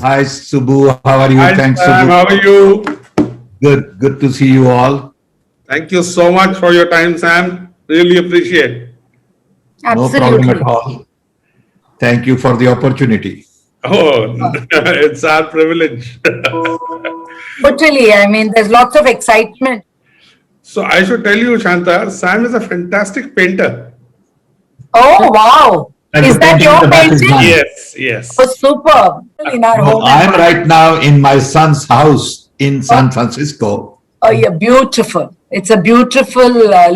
Hi, Subbu. How are you? Hi, Thanks, Sam. Subbu. How are you? Good to see you all. Thank you so much for your time, Sam. Really appreciate. No problem at all. Thank you for the opportunity. Oh, it's our privilege. Totally. I mean, there's lots of excitement. So I should tell you, Shanta, Sam is a fantastic painter. Oh, wow. And Is the that painting in your the back is painting? mine. Yes, yes. Oh, superb. In our No, home. I'm right now in my son's house in San Francisco. Oh, yeah, beautiful. It's a beautiful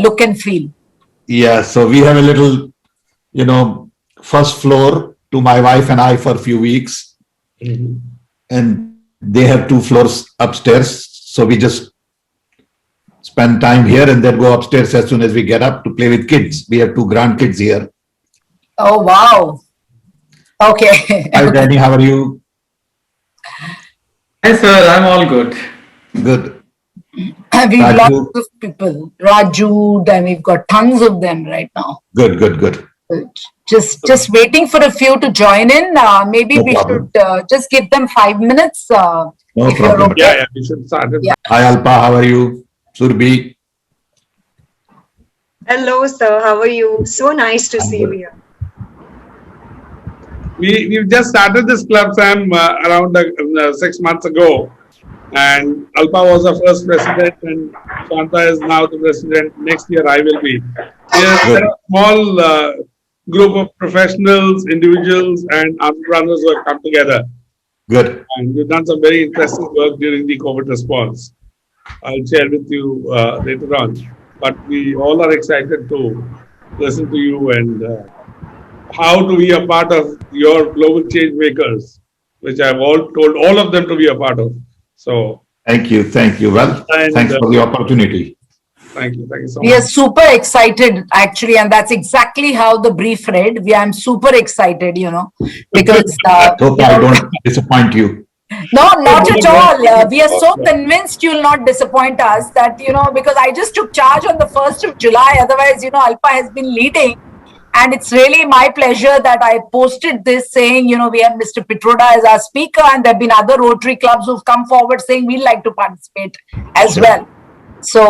look and feel. Yeah, so we have a little, first floor to my wife and I for a few weeks. And they have 2 floors upstairs. So we just spend time here and then go upstairs as soon as we get up to play with kids. We have 2 grandkids here. Oh, wow. Okay. Hi, Danny, how are you? Hi, sir. I'm all good. Good. We've Raju. lots of people. Raju, then we've got tons of them right now. Good. Just waiting for a few to join in. Maybe No we problem. should just give them 5 minutes. No if you're problem. okay. Yeah, we should start it. Yeah. Hi, Alpa, how are you? Surbi? Hello, sir. How are you? So nice to see you here. We've just started this club, Sam, around 6 months ago. And Alpa was the first president, and Shanta is now the president. Next year, I will be. There are a small group of professionals, individuals, and entrepreneurs who have come together. Good. And we've done some very interesting work during the COVID response. I'll share with you later on. But we all are excited to listen to you and how to be a part of your global change makers, which I've told all of them to be a part of. So Thank you. Well, And, thanks for the opportunity. thank you so We are much. super excited, actually, and that's exactly how the brief read. I'm super excited, because Hope I don't disappoint you. no, not at all. We are so convinced you'll not disappoint us that because I just took charge on the 1st of July. Otherwise, Alpa has been leading, and it's really my pleasure that I posted this saying, we have Mr. Pitroda as our speaker, and there have been other Rotary clubs who've come forward saying we'd like to participate as well. So,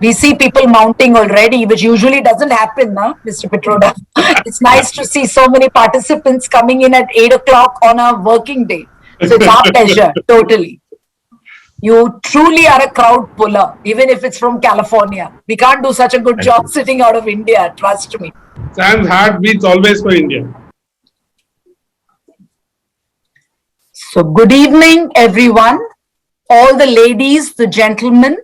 we see people mounting already, which usually doesn't happen, no, Mr. Pitroda. It's nice to see so many participants coming in at 8 o'clock on a working day. So it's our pleasure, totally. You truly are a crowd puller, even if it's from California. We can't do such a good job sitting out of India, trust me. Sam's heart beats always for India. So good evening, everyone. All the ladies, the gentlemen,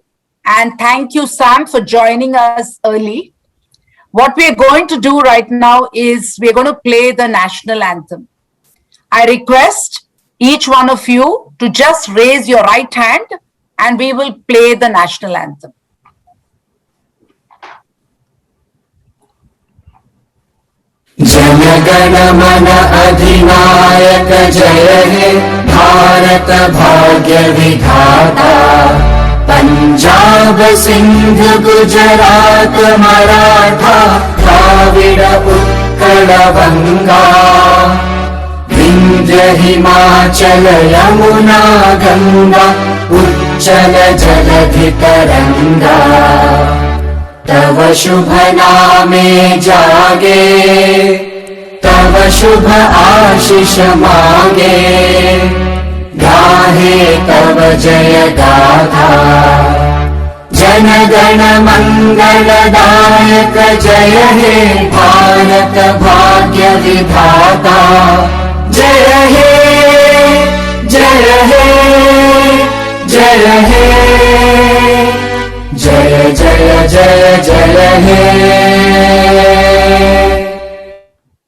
and thank you, Sam, for joining us early. What we're going to do right now is we're going to play the national anthem. I request each one of you to just raise your right hand and we will play the national anthem. जनगण मन अधिनायक जय हे भारत भाग्य विधाता पंजाब सिंध गुजरात मराठा द्राविड उत्कल बंगा विंध्य हिमाचल यमुना गंगा उच्चल जलधि तरंगा तव शुभ नामे जागे तव शुभ आशीष मांगे गाहे तव जय गाथा जन गण मंगलदायक जय हे भारत भाग्य विधाता जय हे जय हे जय हे जय जय जय जय हे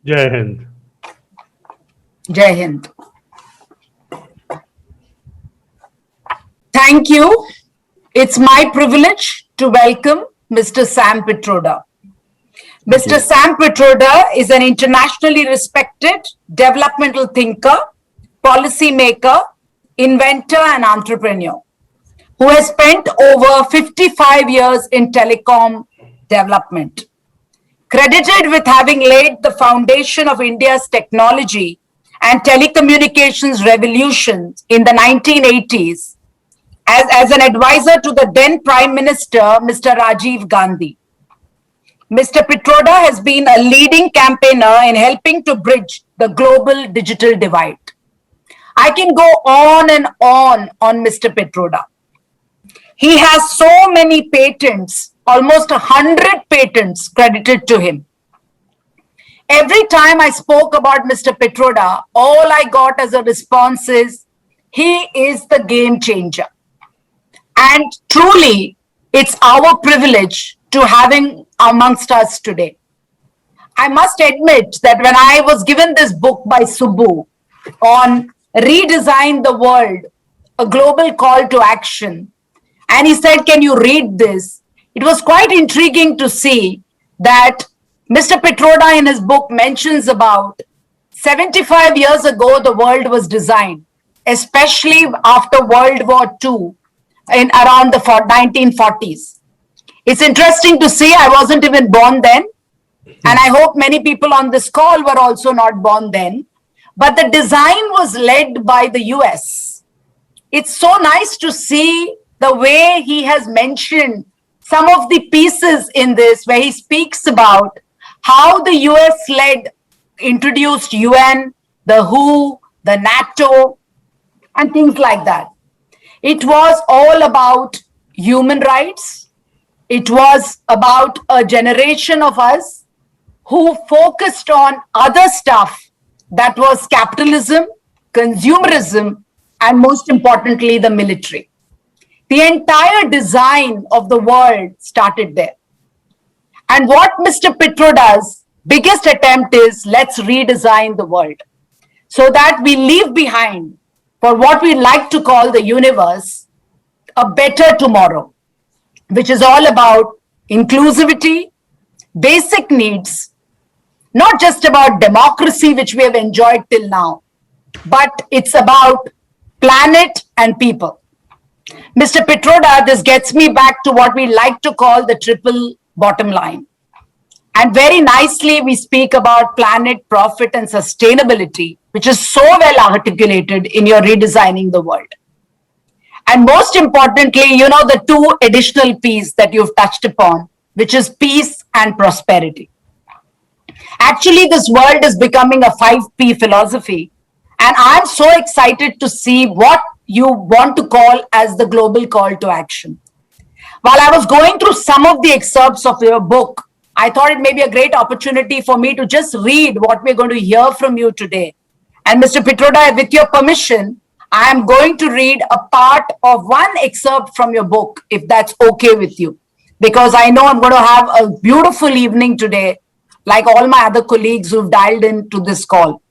Jai Hind. Jai Hind. Thank you. It's my privilege to welcome Mr. Sam Pitroda. Mr. Sam Pitroda is an internationally respected developmental thinker, policy maker, inventor, and entrepreneur who has spent over 55 years in telecom development. Credited with having laid the foundation of India's technology and telecommunications revolutions in the 1980s as an advisor to the then Prime Minister, Mr. Rajiv Gandhi. Mr. Pitroda has been a leading campaigner in helping to bridge the global digital divide. I can go on and on Mr. Pitroda. He has so many patents, almost 100 patents credited to him. Every time I spoke about Mr. Pitroda, all I got as a response is, he is the game changer. And truly, it's our privilege to have him amongst us today. I must admit that when I was given this book by Subbu on Redesign the World, a global call to action, and he said, can you read this? It was quite intriguing to see that Mr. Pitroda in his book mentions about 75 years ago, the world was designed, especially after World War II in around the 1940s. It's interesting to see, I wasn't even born then, and I hope many people on this call were also not born then, but the design was led by the US. It's so nice to see the way he has mentioned some of the pieces in this, where he speaks about how the US introduced UN, the WHO, the NATO, and things like that. It was all about human rights. It was about a generation of us who focused on other stuff that was capitalism, consumerism, and most importantly, the military. The entire design of the world started there. And what Mr. Pitroda's biggest attempt is, let's redesign the world so that we leave behind, for what we like to call the universe, a better tomorrow, which is all about inclusivity, basic needs, not just about democracy, which we have enjoyed till now, but it's about planet and people. Mr. Pitroda, this gets me back to what we like to call the triple bottom line. And very nicely, we speak about planet, profit, and sustainability, which is so well articulated in your Redesigning the World. And most importantly, you know, the two additional P's that you've touched upon, which is peace and prosperity. Actually, this world is becoming a 5P philosophy. And I'm so excited to see what you want to call as the global call to action. While I was going through some of the excerpts of your book, I thought it may be a great opportunity for me to just read what we're going to hear from you today. And Mr. Pitroda, with your permission, I am going to read a part of one excerpt from your book, if that's okay with you, because I know I'm going to have a beautiful evening today, like all my other colleagues who've dialed into this call.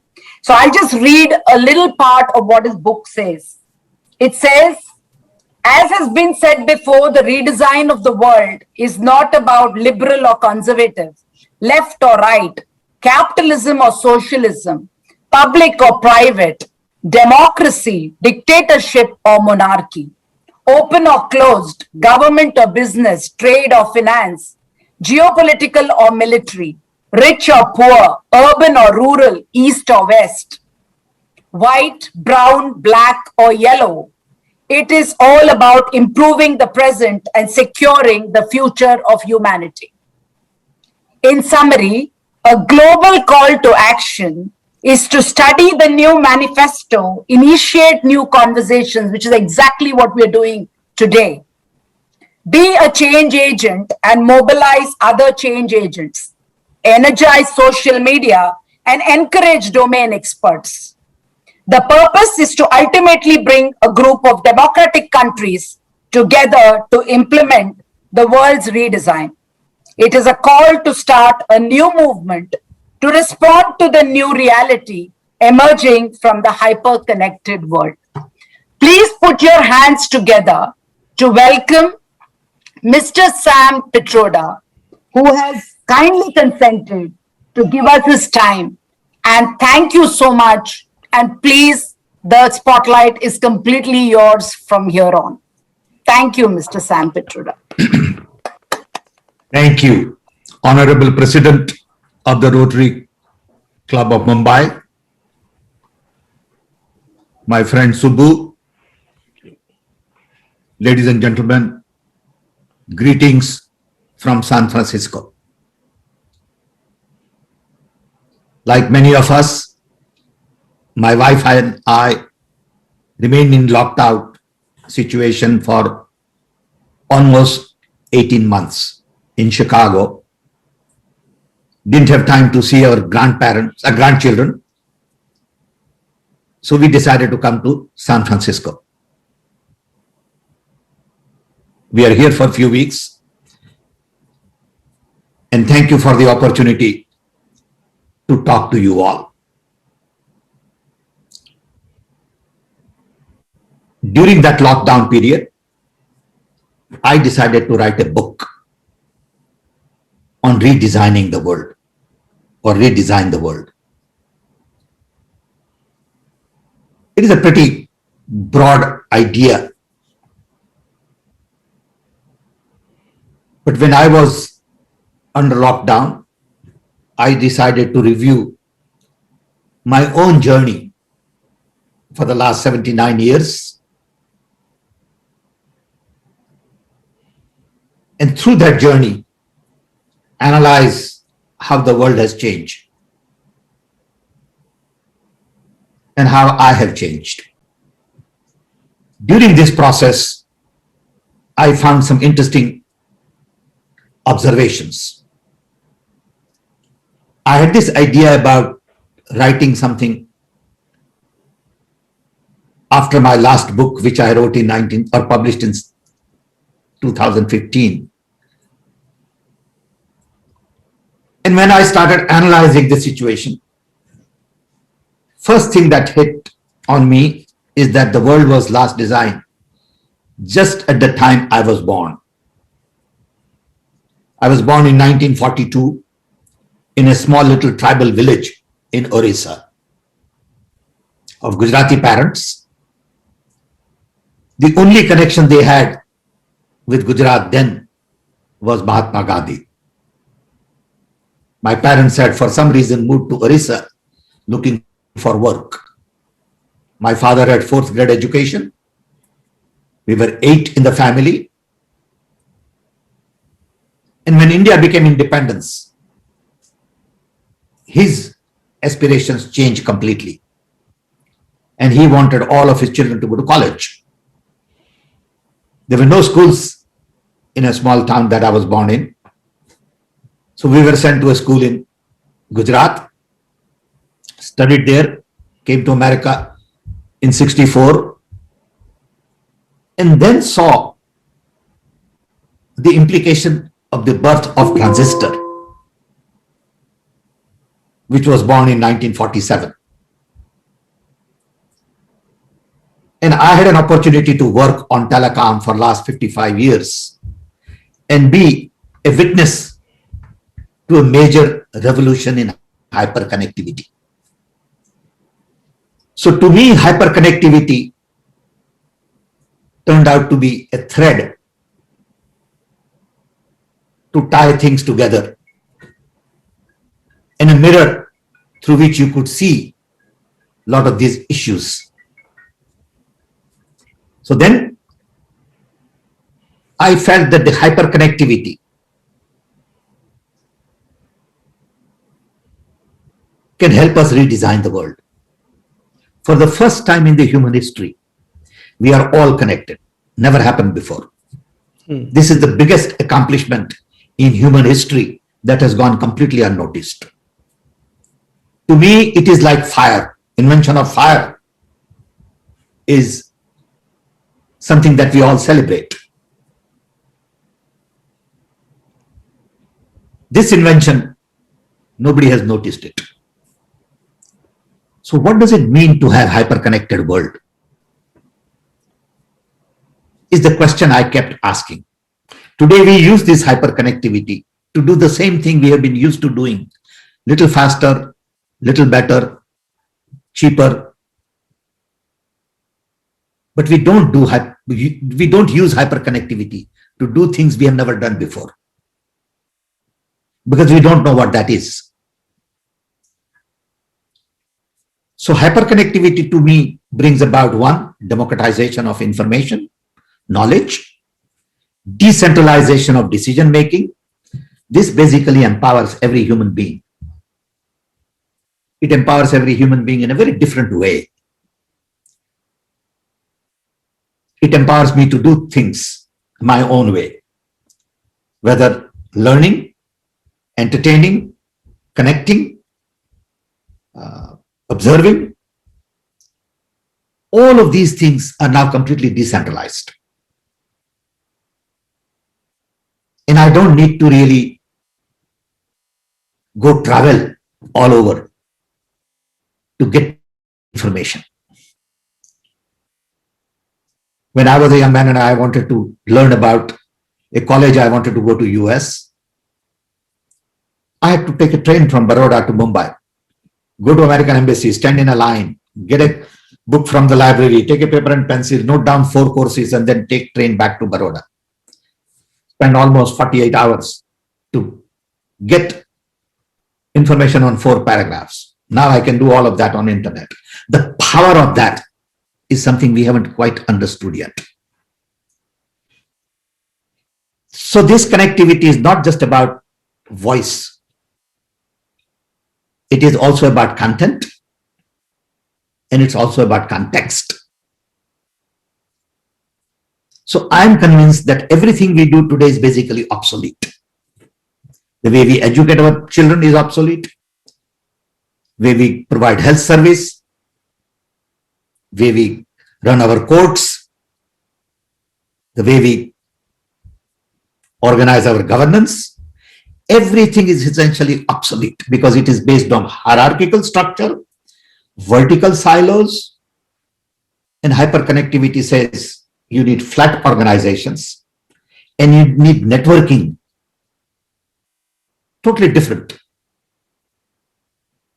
So I'll just read a little part of what his book says. It says, as has been said before, the redesign of the world is not about liberal or conservative, left or right, capitalism or socialism, public or private, democracy, dictatorship or monarchy, open or closed, government or business, trade or finance, geopolitical or military, rich or poor, urban or rural, east or west, white, brown, black or yellow. It is all about improving the present and securing the future of humanity. In summary, a global call to action is to study the new manifesto, initiate new conversations, which is exactly what we're doing today. Be a change agent and mobilize other change agents. Energize social media and encourage domain experts. The purpose is to ultimately bring a group of democratic countries together to implement the world's redesign. It is a call to start a new movement to respond to the new reality emerging from the hyper-connected world. Please put your hands together to welcome Mr. Sam Pitroda, who has kindly consented to give us his time. And thank you so much. And please, the spotlight is completely yours from here on. Thank you, Mr. Sam Pitroda. Thank you, Honorable President of the Rotary Club of Mumbai, my friend Subbu, ladies and gentlemen, greetings from San Francisco. Like many of us, my wife and I remained in locked out situation for almost 18 months in Chicago. Didn't have time to see our grandchildren. So we decided to come to San Francisco. We are here for a few weeks. And thank you for the opportunity to talk to you all. During that lockdown period, I decided to write a book on redesigning the world or redesign the world. It is a pretty broad idea. But when I was under lockdown, I decided to review my own journey for the last 79 years. And through that journey, analyze how the world has changed and how I have changed. During this process, I found some interesting observations. I had this idea about writing something after my last book, which I wrote in published in 2015. And when I started analyzing the situation, first thing that hit on me is that the world was last designed just at the time I was born. I was born in 1942 in a small little tribal village in Orissa of Gujarati parents. The only connection they had with Gujarat then was Mahatma Gandhi. My parents had for some reason moved to Orissa looking for work. My father had 4th grade education. We were 8 in the family. And when India became independence, his aspirations changed completely. And he wanted all of his children to go to college. There were no schools in a small town that I was born in. So we were sent to a school in Gujarat, studied there, came to America in '64, and then saw the implication of the birth of transistor, which was born in 1947. And I had an opportunity to work on telecom for last 55 years and be a witness to a major revolution in hyperconnectivity. So to me, hyperconnectivity turned out to be a thread to tie things together and a mirror through which you could see a lot of these issues. So then I felt that the hyperconnectivity can help us redesign the world. For the first time in the human history, we are all connected. Never happened before. This is the biggest accomplishment in human history that has gone completely unnoticed. To me, it is like fire. Invention of fire is something that we all celebrate. This invention, nobody has noticed it. So what does it mean to have hyperconnected world? Is the question I kept asking. Today we use this hyperconnectivity to do the same thing we have been used to doing. Little faster, little better, cheaper. But we don't use hyperconnectivity to do things we have never done before, because we don't know what that is. So hyperconnectivity to me brings about one, democratization of information, knowledge, decentralization of decision making. This basically empowers every human being. It empowers every human being in a very different way. It empowers me to do things my own way, whether learning, entertaining, connecting, observing. All of these things are now completely decentralized. And I don't need to really go travel all over to get information. When I was a young man and I wanted to learn about a college, I wanted to go to US, I had to take a train from Baroda to Mumbai, go to American Embassy, stand in a line, get a book from the library, take a paper and pencil, note down 4 courses, and then take train back to Baroda. Spend almost 48 hours to get information on 4 paragraphs. Now I can do all of that on internet. The power of that is something we haven't quite understood yet. So this connectivity is not just about voice. It is also about content, and it's also about context. So I'm convinced that everything we do today is basically obsolete. The way we educate our children is obsolete. The way we provide health service, the way we run our courts, the way we organize our governance, everything is essentially obsolete because it is based on hierarchical structure, vertical silos, and hyperconnectivity says you need flat organizations and you need networking. Totally different.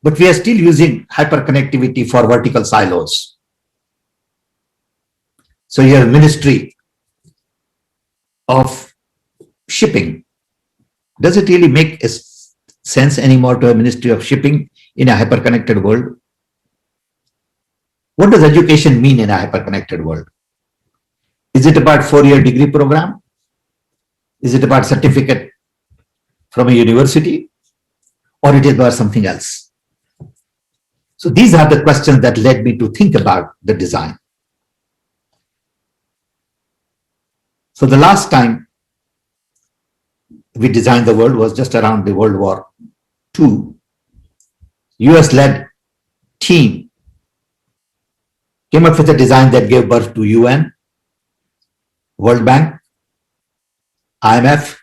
But we are still using hyperconnectivity for vertical silos. So you have Ministry of Shipping. Does it really make sense anymore to a Ministry of Shipping in a hyperconnected world? What does education mean in a hyperconnected world? Is it about 4-year degree program? Is it about certificate from a university? Or it is about something else? So these are the questions that led me to think about the design. So the last time we designed the world was just around the World War II. US-led team came up with a design that gave birth to UN, World Bank, IMF,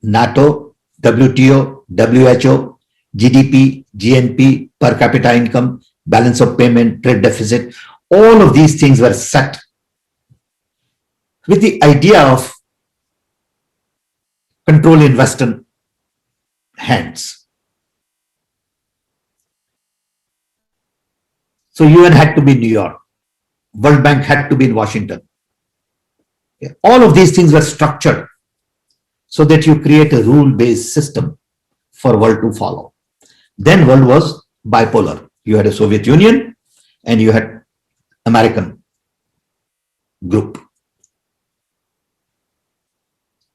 NATO, WTO, WHO, GDP, GNP, per capita income, balance of payment, trade deficit. All of these things were set with the idea of control in Western hands. So UN had to be in New York. World Bank had to be in Washington. All of these things were structured so that you create a rule-based system for world to follow. Then world was bipolar. You had a Soviet Union and you had American group.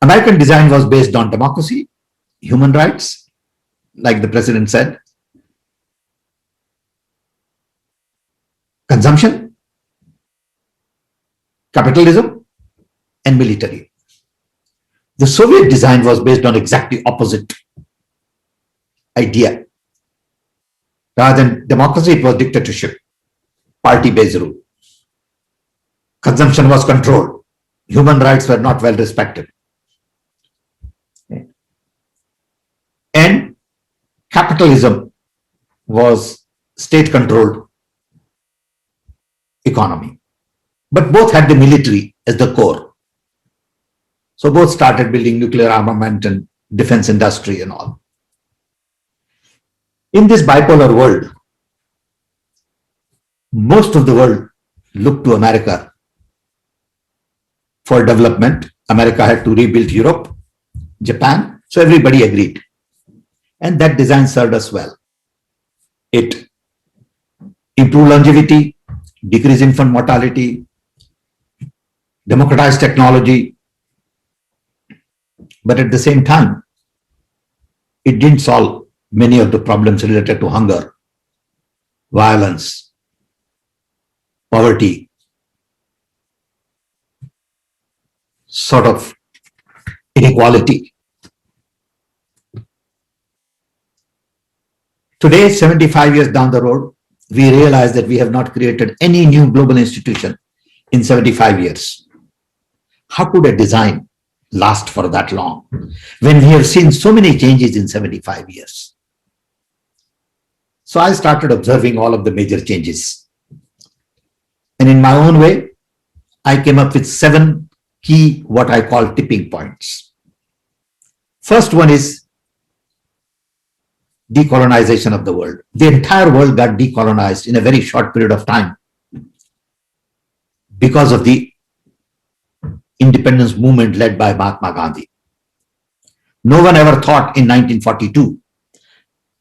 American design was based on democracy, human rights, like the president said, consumption, capitalism, and military. The Soviet design was based on exactly opposite idea. Rather than democracy, it was dictatorship, party-based rule. Consumption was controlled. Human rights were not well respected. And capitalism was state-controlled economy. But both had the military as the core. So both started building nuclear armament and defense industry and all. In this bipolar world, most of the world looked to America for development. America had to rebuild Europe, Japan, so everybody agreed. And that design served us well. It improve longevity, decrease infant mortality, democratize technology. But at the same time, it didn't solve many of the problems related to hunger, violence, poverty, sort of inequality. Today, 75 years down the road, we realize that we have not created any new global institution in 75 years. How could a design last for that long when we have seen so many changes in 75 years? So I started observing all of the major changes. And in my own way, I came up with 7 key, what I call tipping points. First one is decolonization of the world. The entire world got decolonized in a very short period of time because of the independence movement led by Mahatma Gandhi. No one ever thought in 1942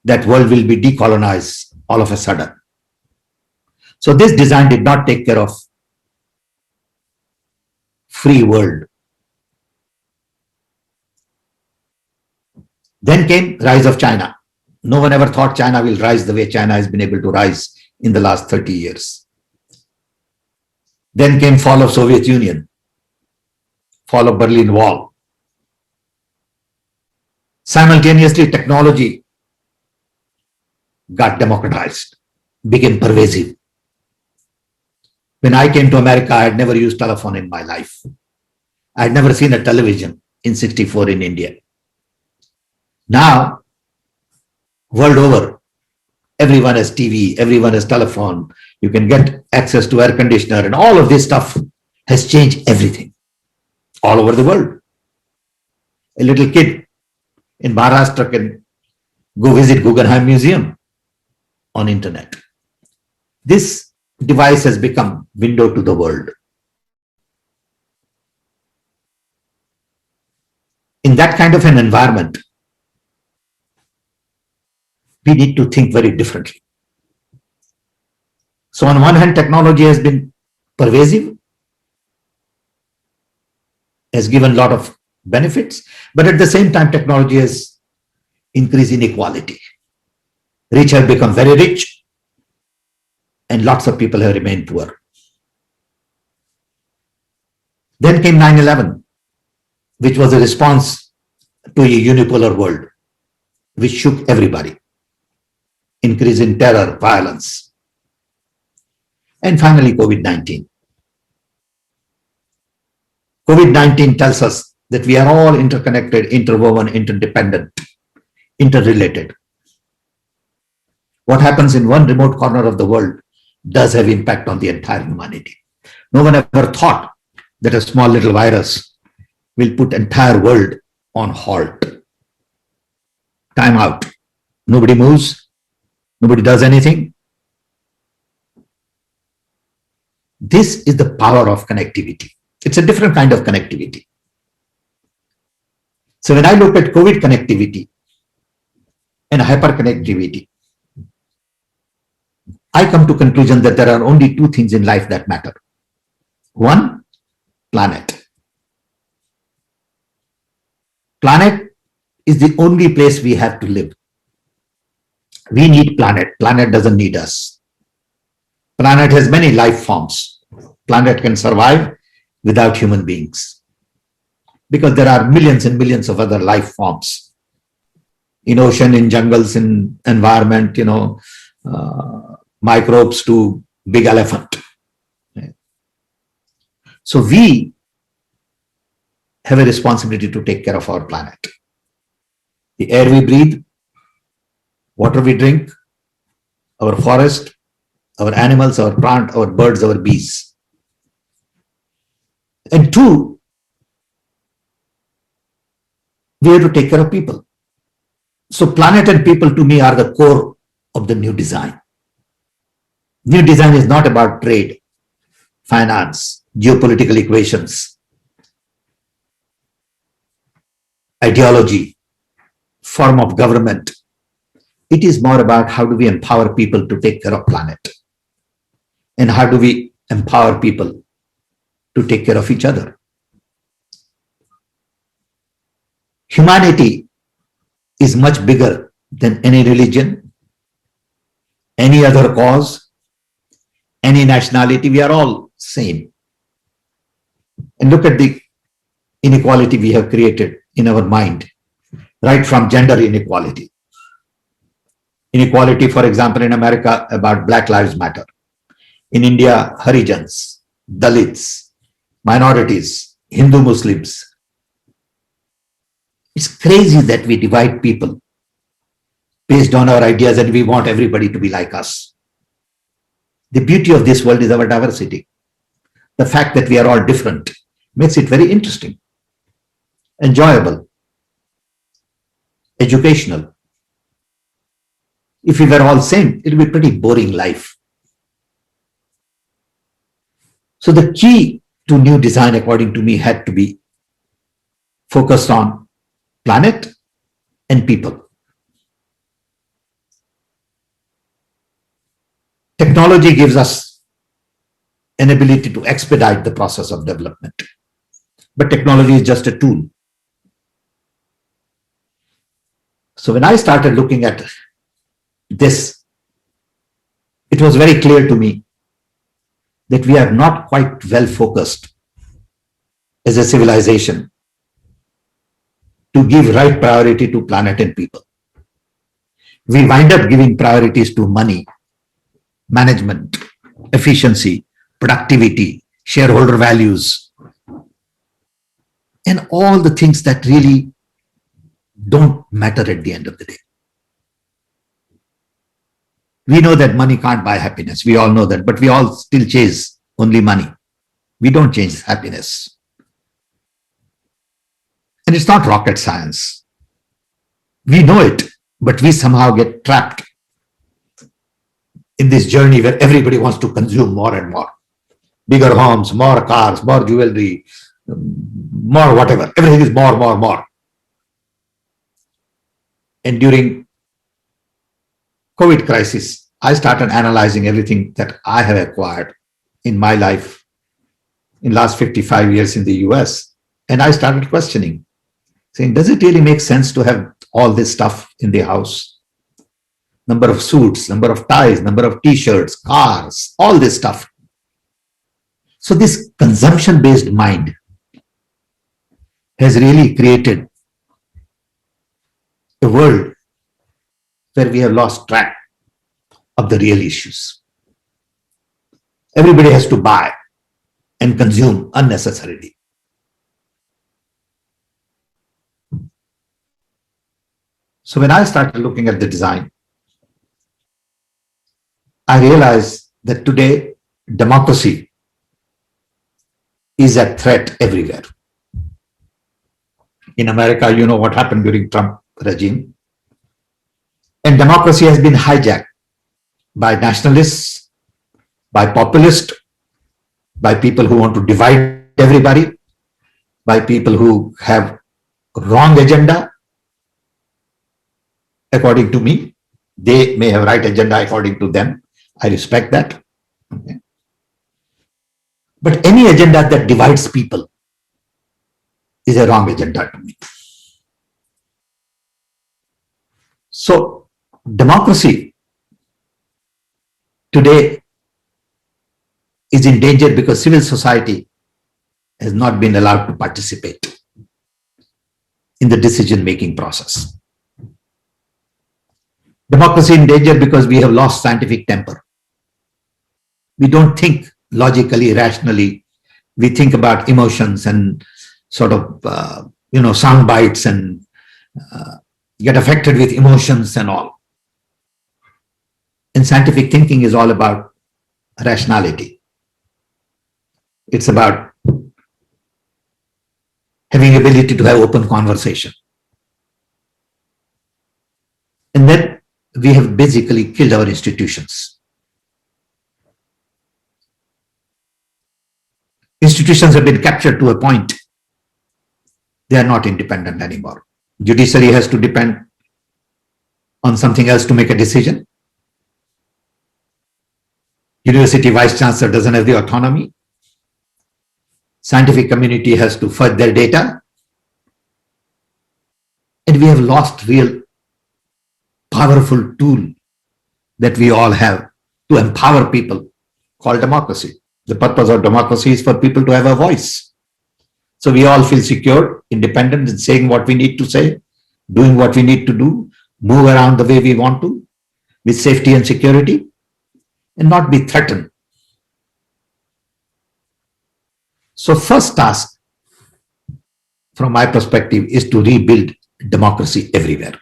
that world will be decolonized all of a sudden. So this design did not take care of free world. Then came rise of China. No one ever thought China will rise the way China has been able to rise in the last 30 years. Then came fall of Soviet Union, fall of Berlin Wall. Simultaneously, technology got democratized, became pervasive. When I came to America, I had never used telephone in my life. I had never seen a television in '64 in India. Now, world over, everyone has TV, everyone has telephone. You can get access to air conditioner, and all of this stuff has changed everything all over the world. A little kid in Maharashtra can go visit Guggenheim Museum on internet. This device has become window to the world. In that kind of an environment, we need to think very differently. So on one hand, technology has been pervasive, has given a lot of benefits, but at the same time, technology has increased inequality. Rich have become very rich, and lots of people have remained poor. Then came 9/11, which was a response to a unipolar world, which shook everybody. Increase in terror, violence. And finally, COVID-19. COVID-19 tells us that we are all interconnected, interwoven, interdependent, interrelated. What happens in one remote corner of the world does have impact on the entire humanity. No one ever thought that a small little virus will put entire world on halt. Time out. Nobody moves. Nobody does anything. This is the power of connectivity. It's a different kind of connectivity. So when I look at COVID connectivity and hyperconnectivity, I come to conclusion that there are only 2 things in life that matter. One, planet. Planet is the only place we have to live. We need planet. Planet doesn't need us. Planet has many life forms. Planet can survive without human beings because there are millions and millions of other life forms in ocean, in jungles, in environment, microbes to big elephant. So we have a responsibility to take care of our planet. The air we breathe, water we drink, our forest, our animals, our plant, our birds, our bees. And 2, we have to take care of people. So planet and people to me are the core of the new design. New design is not about trade, finance, geopolitical equations, ideology, form of government. It is more about how do we empower people to take care of planet. And how do we empower people to take care of each other? Humanity is much bigger than any religion, any other cause, any nationality. We are all same. And look at the inequality we have created in our mind, right from gender inequality. Inequality, for example, in America about Black Lives Matter. In India, Harijans, Dalits, minorities, Hindu Muslims. It's crazy that we divide people based on our ideas and we want everybody to be like us. The beauty of this world is our diversity. The fact that we are all different makes it very interesting, enjoyable, educational. If we were all same, it would be pretty boring life. So the key to new design, according to me, had to be focused on planet and people. Technology gives us an ability to expedite the process of development, but technology is just a tool. So when I started looking at this, it was very clear to me that we are not quite well focused as a civilization to give right priority to planet and people. We wind up giving priorities to money, management, efficiency, productivity, shareholder values, and all the things that really don't matter at the end of the day. We know that money can't buy happiness. We all know that, but we all still chase only money. We don't chase happiness. And it's not rocket science. We know it, but we somehow get trapped in this journey where everybody wants to consume more and more. Bigger homes, more cars, more jewelry, more whatever. Everything is more, more, more. And during COVID crisis, I started analyzing everything that I have acquired in my life in last 55 years in the US. And I started questioning, saying, does it really make sense to have all this stuff in the house? Number of suits, number of ties, number of t-shirts, cars, all this stuff. So this consumption-based mind has really created a world where we have lost track of the real issues. Everybody has to buy and consume unnecessarily. So when I started looking at the design, I realized that today democracy is a threat everywhere. In America, you know what happened during Trump regime. And democracy has been hijacked by nationalists, by populists, by people who want to divide everybody, by people who have wrong agenda. According to me, they may have right agenda according to them. I respect that. Okay. But any agenda that divides people is a wrong agenda to me. So democracy today is in danger because civil society has not been allowed to participate in the decision-making process. Democracy in danger because we have lost scientific temper. We don't think logically, rationally. We think about emotions and sort of, sound bites and get affected with emotions and all. And scientific thinking is all about rationality. It's about having ability to have open conversation. And then we have basically killed our institutions. Institutions have been captured to a point. They are not independent anymore. Judiciary has to depend on something else to make a decision. University vice chancellor doesn't have the autonomy. Scientific community has to fudge their data. And we have lost real powerful tool that we all have to empower people, called democracy. The purpose of democracy is for people to have a voice. So we all feel secure, independent in saying what we need to say, doing what we need to do, move around the way we want to, with safety and security, and not be threatened. So first task, from my perspective, is to rebuild democracy everywhere.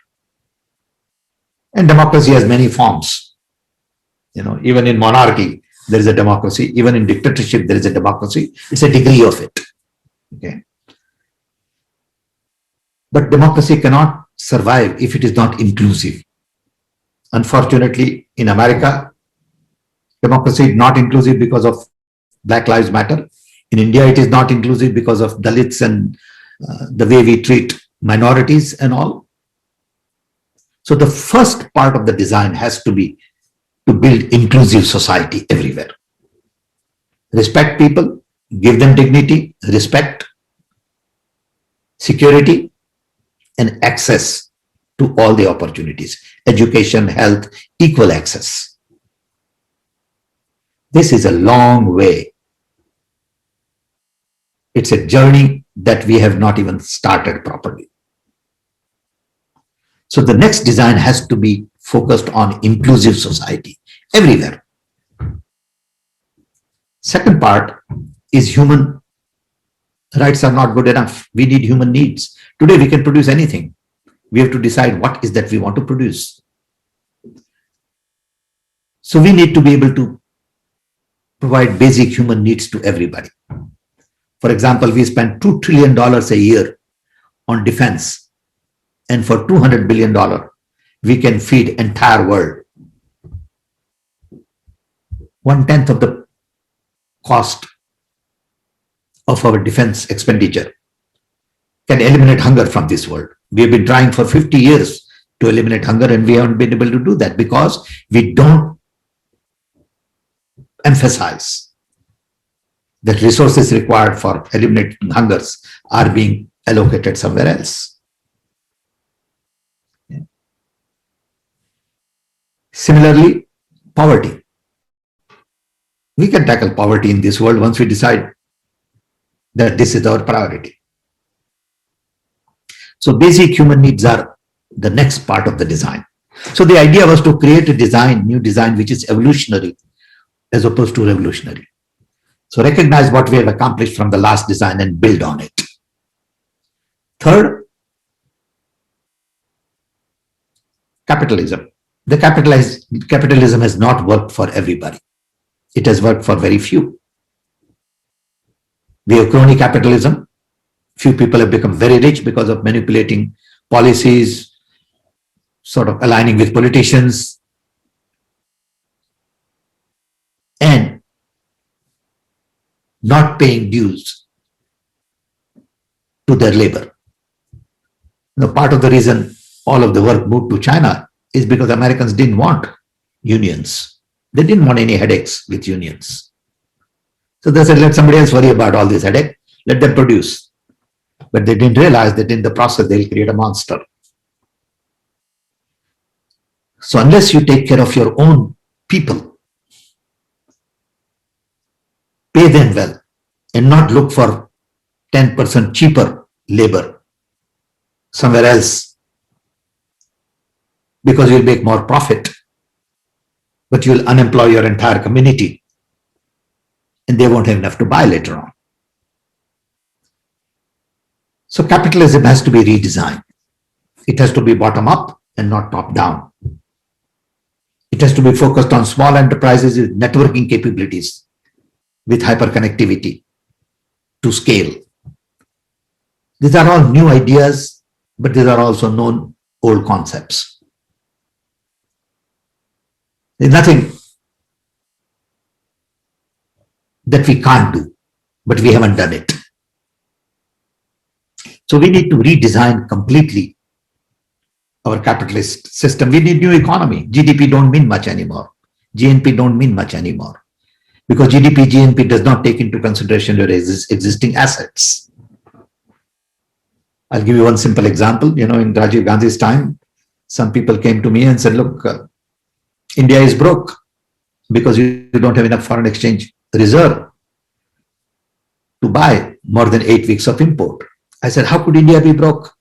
And democracy has many forms. Even in monarchy, there is a democracy. Even in dictatorship, there is a democracy. It's a degree of it. Okay. But democracy cannot survive if it is not inclusive. Unfortunately, in America, democracy is not inclusive because of Black Lives Matter. In India, it is not inclusive because of Dalits and the way we treat minorities and all. So the first part of the design has to be to build inclusive society everywhere. Respect people, give them dignity, respect, security, and access to all the opportunities, education, health, equal access. This is a long way. It's a journey that we have not even started properly. So the next design has to be focused on inclusive society everywhere. Second part is human rights are not good enough. We need human needs. Today we can produce anything. We have to decide what is that we want to produce. So we need to be able to provide basic human needs to everybody. For example, we spend $2 trillion a year on defense, and for $200 billion, we can feed entire world. 1/10 of the cost of our defense expenditure can eliminate hunger from this world. We have been trying for 50 years to eliminate hunger, and we haven't been able to do that because we don't emphasize that resources required for eliminating hungers are being allocated somewhere else. Similarly, poverty. We can tackle poverty in this world once we decide that this is our priority. So basic human needs are the next part of the design. So the idea was to create a design, new design, which is evolutionary as opposed to revolutionary. So recognize what we have accomplished from the last design and build on it. Third, capitalism. The capitalism has not worked for everybody. It has worked for very few. We have crony capitalism. Few people have become very rich because of manipulating policies, sort of aligning with politicians, and not paying dues to their labor. Part of the reason all of the work moved to China is because Americans didn't want unions. They didn't want any headaches with unions. So they said, let somebody else worry about all this headache, let them produce. But they didn't realize that in the process, they'll create a monster. So unless you take care of your own people, pay them well, and not look for 10% cheaper labor somewhere else, because you'll make more profit, but you'll unemploy your entire community, and they won't have enough to buy later on. So capitalism has to be redesigned. It has to be bottom up and not top down. It has to be focused on small enterprises with networking capabilities, with hyperconnectivity to scale. These are all new ideas, but these are also known old concepts. There's nothing that we can't do, but we haven't done it. So we need to redesign completely our capitalist system. We need new economy. GDP don't mean much anymore. GNP don't mean much anymore. because GDP, GNP does not take into consideration your existing assets. I'll give you one simple example. You know, in Rajiv Gandhi's time, some people came to me and said, look, India is broke because you don't have enough foreign exchange reserve to buy more than 8 weeks of import. I said, how could India be broke?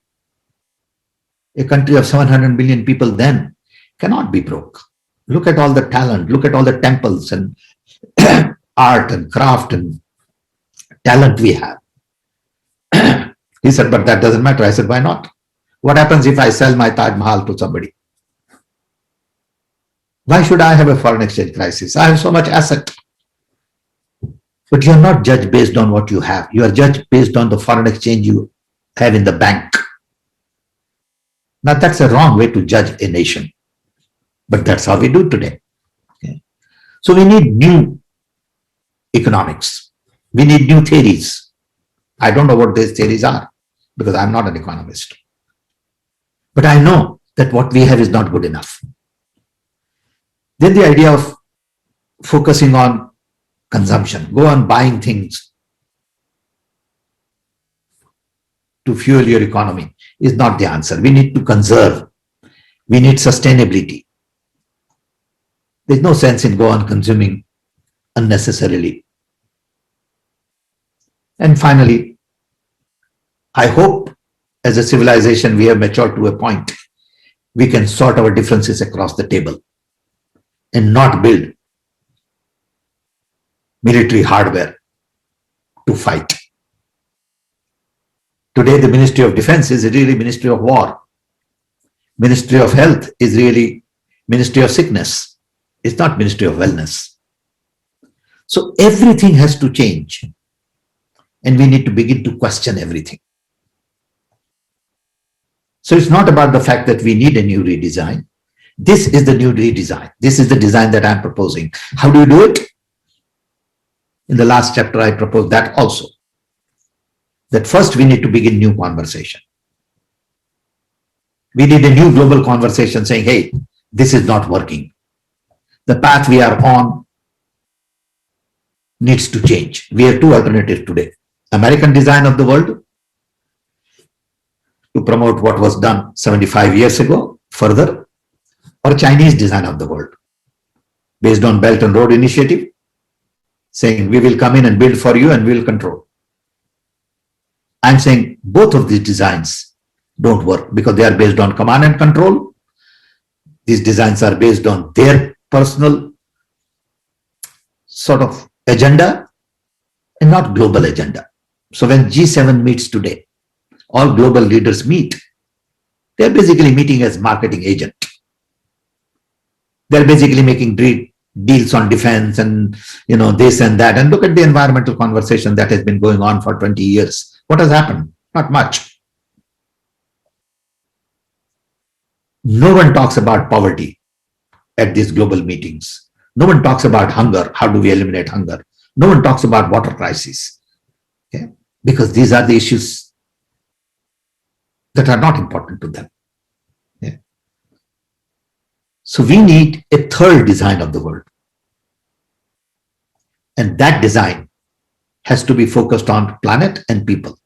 A country of 700 million people then cannot be broke. Look at all the talent, look at all the temples and art and craft and talent we have. He said, but that doesn't matter. I said, why not? What happens if I sell my Taj Mahal to somebody? Why should I have a foreign exchange crisis? I have so much asset. But you're not judged based on what you have. You are judged based on the foreign exchange you have in the bank. Now that's a wrong way to judge a nation. But that's how we do today. Okay. So we need new economics. We need new theories. I don't know what these theories are because I'm not an economist. But I know that what we have is not good enough. Then the idea of focusing on consumption, go on buying things to fuel your economy is not the answer. We need to conserve. We need sustainability. There's no sense in go on consuming unnecessarily. And finally, I hope as a civilization we have matured to a point we can sort our differences across the table and not build military hardware to fight. Today, the Ministry of Defense is really Ministry of War. Ministry of Health is really Ministry of Sickness. It's not Ministry of Wellness. So everything has to change. And we need to begin to question everything. So it's not about the fact that we need a new redesign. This is the new redesign. This is the design that I'm proposing. How do you do it? In the last chapter, I proposed that also. That first we need to begin new conversation. We need a new global conversation saying, hey, this is not working. The path we are on needs to change. We have two alternatives today. American design of the world to promote what was done 75 years ago further, or Chinese design of the world based on Belt and Road Initiative saying we will come in and build for you and we will control. I'm saying both of these designs don't work because they are based on command and control. These designs are based on their personal sort of agenda and not global agenda. So when G7 meets today, all global leaders meet. They're basically meeting as marketing agent. They're basically making deals on defense and this and that. And look at the environmental conversation that has been going on for 20 years. What has happened? Not much. No one talks about poverty at these global meetings. No one talks about hunger. How do we eliminate hunger? No one talks about water crisis. Okay? Because these are the issues that are not important to them. Yeah. So we need a third design of the world. And that design has to be focused on planet and people.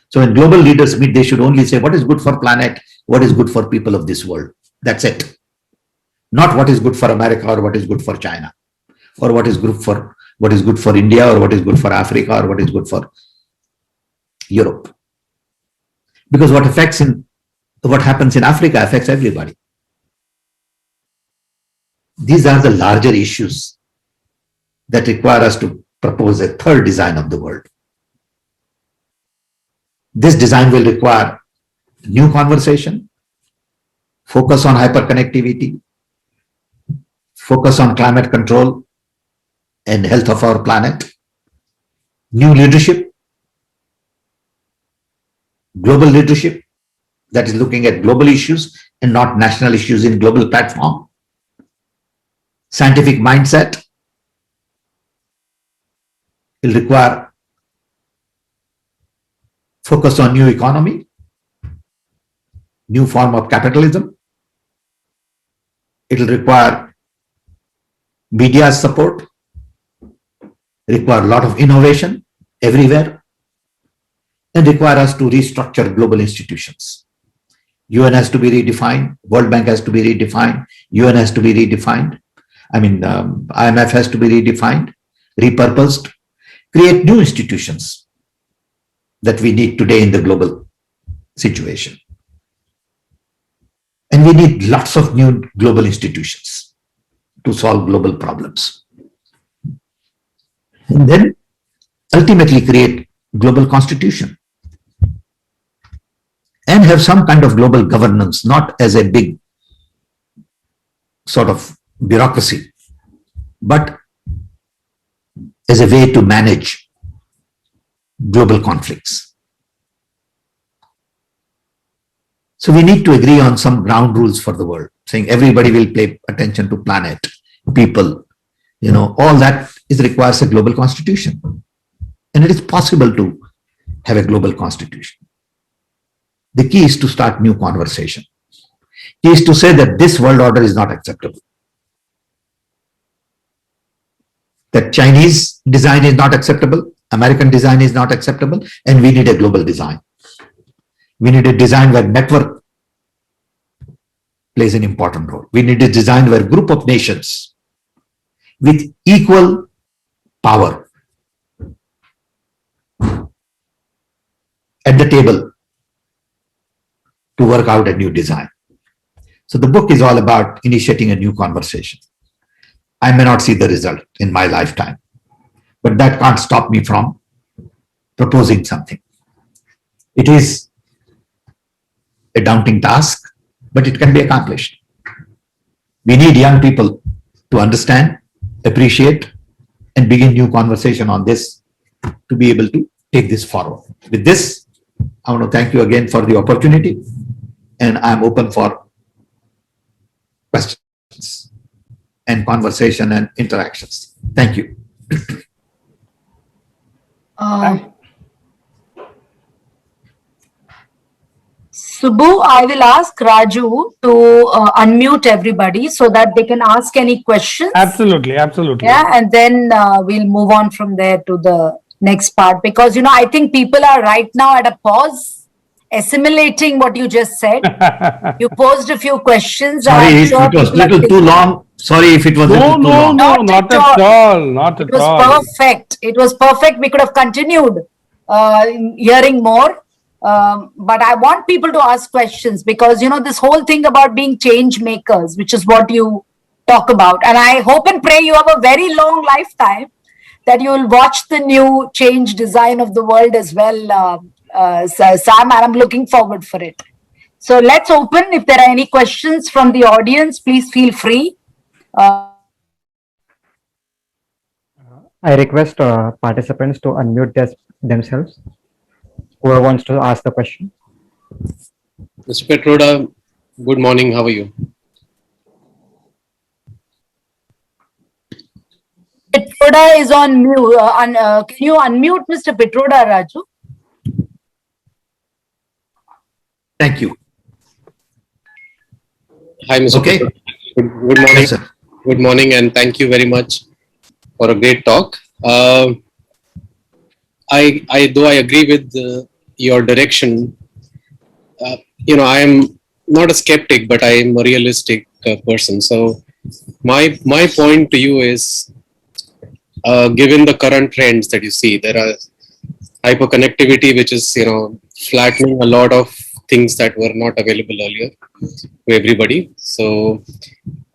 So when global leaders meet, they should only say what is good for planet, what is good for people of this world. That's it. Not what is good for America or what is good for China, or what is good for India, or what is good for Africa, or what is good for Europe. Because what happens in Africa affects everybody. These are the larger issues that require us to propose a third design of the world. This design will require new conversation, focus on hyperconnectivity, focus on climate control and health of our planet, new leadership, global leadership that is looking at global issues and not national issues in global platform, scientific mindset will require focus on new economy, new form of capitalism. It will require media support, require a lot of innovation everywhere, and require us to restructure global institutions. UN has to be redefined, World Bank has to be redefined, UN has to be redefined. IMF has to be redefined, repurposed, create new institutions that we need today in the global situation. And we need lots of new global institutions to solve global problems. And then ultimately create global constitution and have some kind of global governance, not as a big sort of bureaucracy, but as a way to manage global conflicts. So we need to agree on some ground rules for the world, saying everybody will pay attention to planet, people, all that requires a global constitution. And it is possible to have a global constitution. The key is to start new conversation. Key is to say that this world order is not acceptable. That Chinese design is not acceptable, American design is not acceptable, and we need a global design. We need a design where network plays an important role. We need a design where group of nations with equal power at the table to work out a new design. So the book is all about initiating a new conversation. I may not see the result in my lifetime, but that can't stop me from proposing something. It is a daunting task, but it can be accomplished. We need young people to understand, appreciate, and begin new conversation on this to be able to take this forward. With this, I want to thank you again for the opportunity, and I'm open for questions and conversation and interactions. Thank you. Subbu, I will ask Raju to unmute everybody so that they can ask any questions. Absolutely. Yeah, and then we'll move on from there to the next part, because I think people are right now at a pause, assimilating what you just said. You posed a few questions. Sorry if it was little too long. Sorry if it was little too long. No, not at all. Not at all. It was perfect. It was perfect. We could have continued hearing more. But I want people to ask questions, because this whole thing about being change makers, which is what you talk about, and I hope and pray you have a very long lifetime, that you will watch the new change design of the world as well, Sam, and I'm looking forward for it. So let's open. If there are any questions from the audience, please feel free. I request participants to unmute themselves. Whoever wants to ask the question. Mr. Petroda, good morning. How are you? Petroda is on mute. Can you unmute Mr. Petroda, Raju? Thank you. Hi, Mr. Okay. Petroda. Good morning. Yes, sir. Good morning, and thank you very much for a great talk. Though I agree with your direction, I am not a skeptic, but I am a realistic person. So my point to you is, given the current trends that you see, there are hyperconnectivity, which is flattening a lot of things that were not available earlier to everybody. So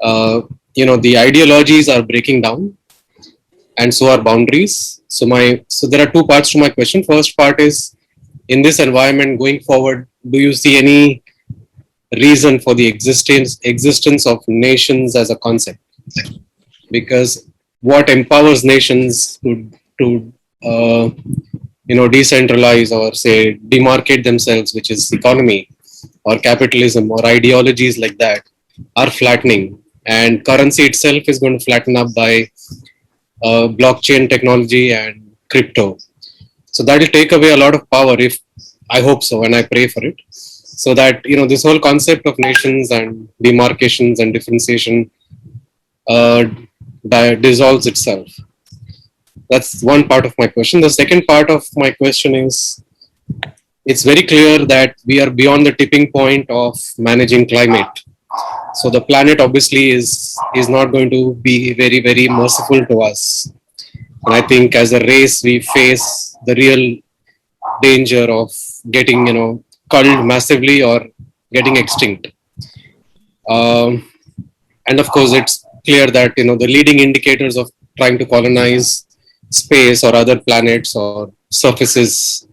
the ideologies are breaking down, and so are boundaries. So there are two parts to my question. First part is, in this environment going forward, do you see any reason for the existence of nations as a concept? Because what empowers nations to decentralize or say demarcate themselves, which is economy or capitalism or ideologies like that, are flattening, and currency itself is going to flatten up by blockchain technology and crypto. So that will take away a lot of power, if I hope so, and I pray for it, so that this whole concept of nations and demarcations and differentiation dissolves itself. That's one part of my question. The second part of my question is, it's very clear that we are beyond the tipping point of managing climate. So the planet obviously is not going to be very, very merciful to us. And I think as a race, we face the real danger of getting, culled massively or getting extinct. Um, and of course, it's clear that, the leading indicators of trying to colonize space or other planets or surfaces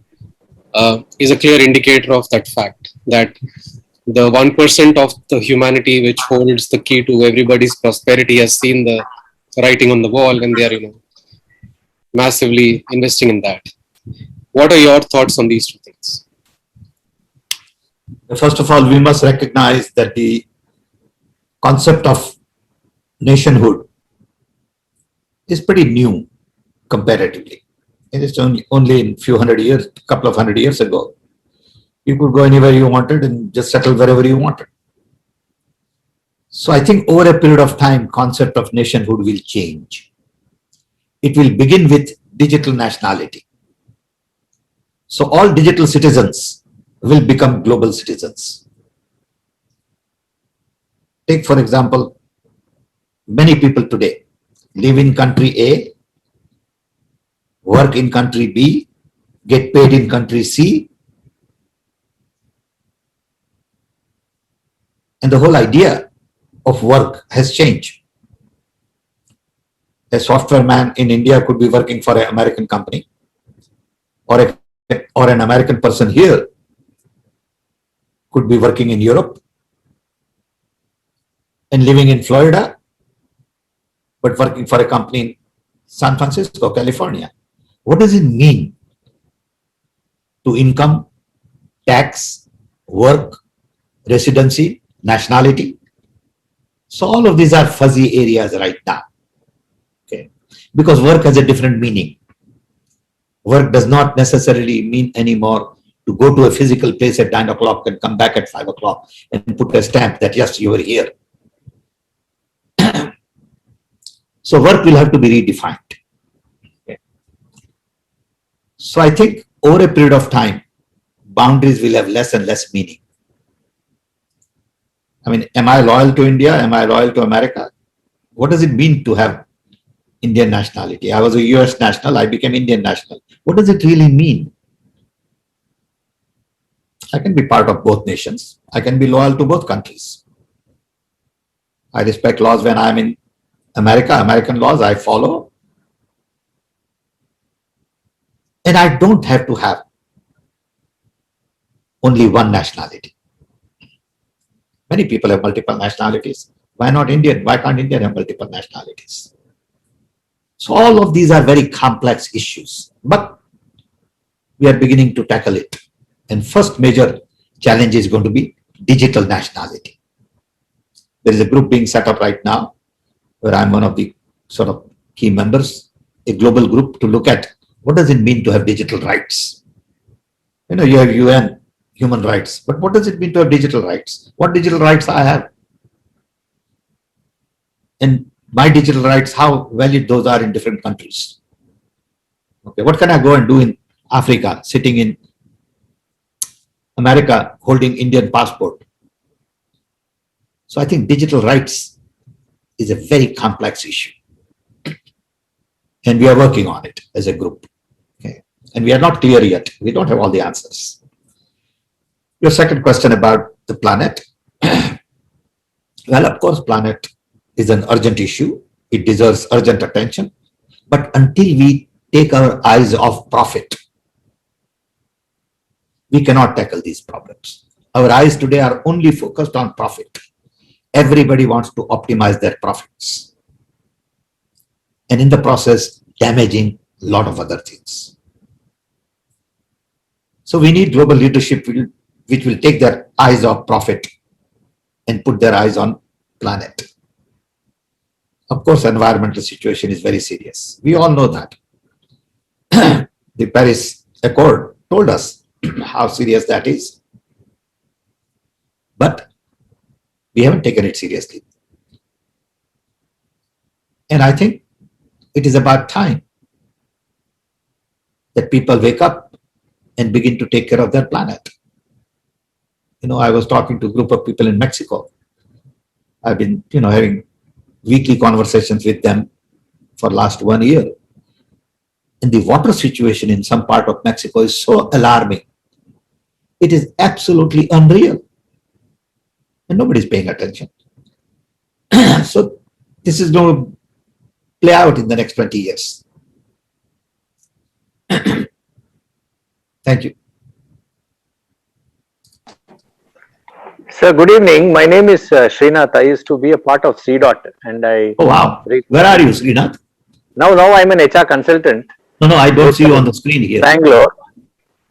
is a clear indicator of that fact, that the 1% of the humanity which holds the key to everybody's prosperity has seen the writing on the wall, and they are, massively investing in that. What are your thoughts on these two things? First of all, we must recognize that the concept of nationhood is pretty new comparatively. It is only in few hundred years, couple of hundred years ago, you could go anywhere you wanted and just settle wherever you wanted. So I think over a period of time, concept of nationhood will change. It will begin with digital nationality. So all digital citizens will become global citizens. Take, for example, many people today live in country A, work in country B, get paid in country C, and the whole idea of work has changed. A software man in India could be working for an American company, or an American person here could be working in Europe and living in Florida, but working for a company in San Francisco, California. What does it mean to income, tax, work, residency, nationality? So all of these are fuzzy areas right now. Okay, because work has a different meaning. Work does not necessarily mean anymore to go to a physical place at 9 o'clock and come back at 5 o'clock and put a stamp that yes, you were here. So work will have to be redefined. Okay. So I think over a period of time, boundaries will have less and less meaning. I mean, am I loyal to India? Am I loyal to America? What does it mean to have Indian nationality? I was a US national, I became Indian national. What does it really mean? I can be part of both nations. I can be loyal to both countries. I respect laws when I'm in America, American laws I follow. And I don't have to have only one nationality. Many people have multiple nationalities. Why not Indian? Why can't Indian have multiple nationalities? So all of these are very complex issues, but we are beginning to tackle it. And first major challenge is going to be digital nationality. There is a group being set up right now where I'm one of the sort of key members, a global group to look at what does it mean to have digital rights. You know, you have UN human rights, but what does it mean to have digital rights? What digital rights I have? And my digital rights, how valid those are in different countries. Okay, what can I go and do in Africa, sitting in America, holding Indian passport? So I think digital rights is a very complex issue. And we are working on it as a group. Okay. And we are not clear yet. We don't have all the answers. Your second question about the planet. Well, of course, planet is an urgent issue. It deserves urgent attention. But until we take our eyes off profit, we cannot tackle these problems. Our eyes today are only focused on profit. Everybody wants to optimize their profits. And in the process, damaging a lot of other things. So we need global leadership which will take their eyes off profit and put their eyes on planet. Of course, environmental situation is very serious. We all know that. The Paris Accord told us how serious that is. But we haven't taken it seriously. And I think it is about time that people wake up and begin to take care of their planet. I was talking to a group of people in Mexico. I've been, having weekly conversations with them for last 1 year. And the water situation in some part of Mexico is so alarming. It is absolutely unreal. And nobody's paying attention. So this is going to play out in the next 20 years. Thank you. Sir, good evening. My name is Srinath. I used to be a part of CDOT and I... Oh, wow. Where are you, Srinath? Now I'm an HR consultant. No, I don't see you on the screen here. Bangalore.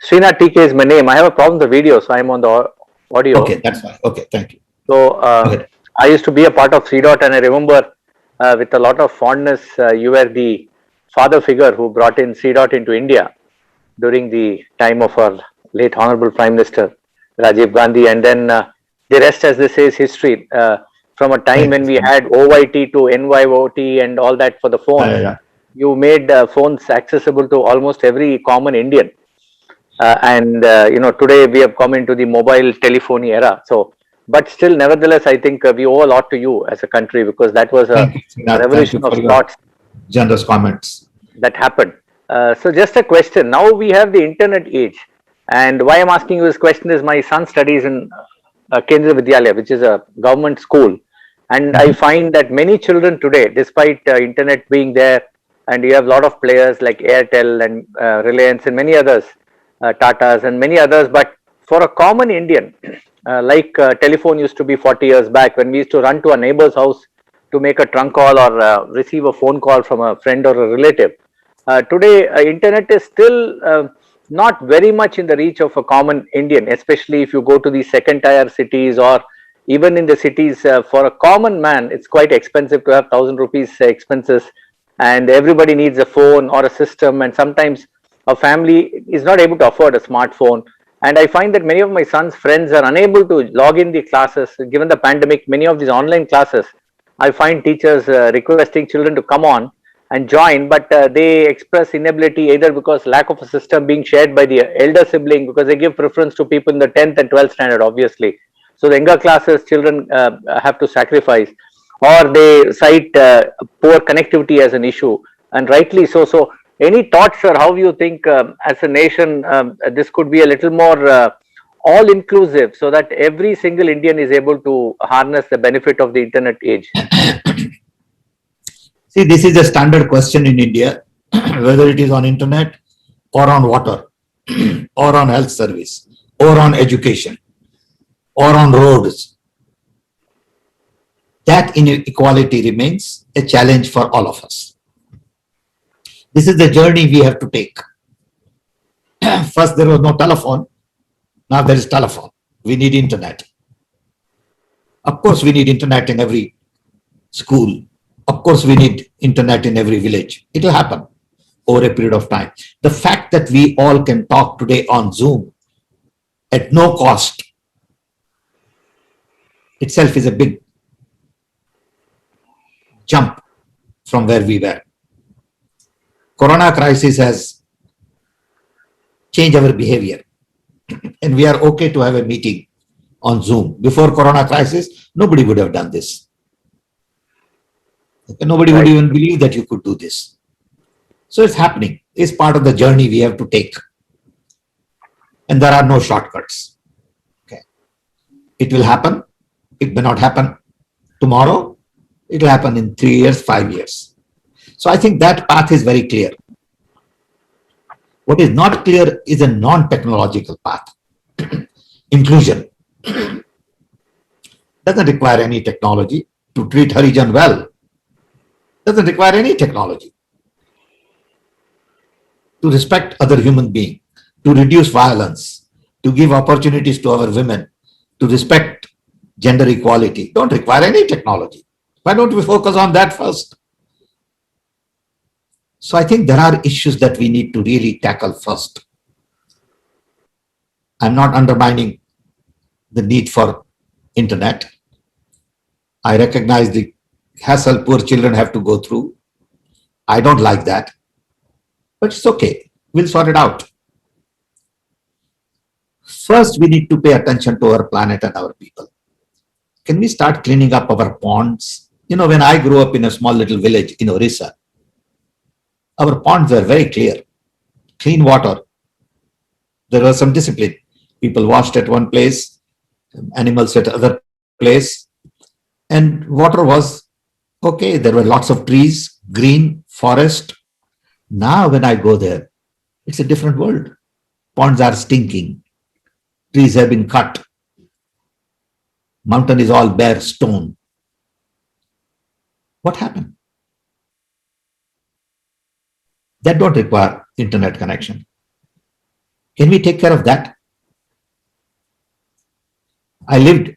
Srinath TK is my name. I have a problem with the video, so I'm on the audio. Okay, that's fine. Okay, thank you. So, I used to be a part of CDOT and I remember with a lot of fondness, you were the father figure who brought in CDOT into India during the time of our late Honorable Prime Minister, Rajiv Gandhi. And then the rest, as they say, is history. From a time when we had OYT to NYOT and all that for the phone, you made phones accessible to almost every common Indian. Today we have come into the mobile telephony era. So, but still, nevertheless, I think we owe a lot to you as a country because that was a revolution of thoughts. Generous comments that happened. So, just a question. Now we have the internet age, and why I'm asking you this question is my son studies in Kendriya Vidyalaya, which is a government school, and I find that many children today, despite internet being there, and you have a lot of players like Airtel and Reliance and many others, Tatas and many others, but for a common Indian, like telephone used to be 40 years back when we used to run to a neighbor's house to make a trunk call or receive a phone call from a friend or a relative. Today, internet is still not very much in the reach of a common Indian, especially if you go to the second tier cities or even in the cities. For a common man, it's quite expensive to have 1,000 rupees expenses, and everybody needs a phone or a system, and sometimes a family is not able to afford a smartphone. And I find that many of my son's friends are unable to log in the classes. Given the pandemic, many of these online classes, I find teachers requesting children to come on and join, but they express inability either because lack of a system being shared by the elder sibling, because they give preference to people in the 10th and 12th standard, obviously. So the younger classes, children have to sacrifice, or they cite poor connectivity as an issue, and rightly so. So any thoughts, sir, how you think as a nation this could be a little more all-inclusive so that every single Indian is able to harness the benefit of the internet age? See, this is a standard question in India, whether it is on internet or on water or on health service or on education or on roads. That inequality remains a challenge for all of us. This is the journey we have to take. First, there was no telephone. Now there is telephone. We need internet. Of course, we need internet in every school. Of course, we need internet in every village. It will happen over a period of time. The fact that we all can talk today on Zoom at no cost itself is a big jump from where we were. Corona crisis has changed our behavior, and we are okay to have a meeting on Zoom. Before Corona crisis, nobody would have done this. Nobody would even believe that you could do this. So it's happening. It's part of the journey we have to take. And there are no shortcuts. Okay. It will happen. It may not happen tomorrow. It will happen in 3 years, 5 years. So I think that path is very clear. What is not clear is a non-technological path. Inclusion doesn't require any technology. To treat Harijan well doesn't require any technology. To respect other human beings, to reduce violence, to give opportunities to our women, to respect gender equality, don't require any technology. Why don't we focus on that first? So I think there are issues that we need to really tackle first. I'm not undermining the need for internet. I recognize the hassle poor children have to go through. I don't like that, but it's okay. We'll sort it out. First, we need to pay attention to our planet and our people. Can we start cleaning up our ponds? You know, when I grew up in a small little village in Orissa, our ponds were very clear, clean water. There was some discipline. People washed at one place, animals at other place, and water was okay. There were lots of trees, green, forest. Now when I go there, it's a different world. Ponds are stinking. Trees have been cut. Mountain is all bare stone. What happened? That don't require internet connection. Can we take care of that? I lived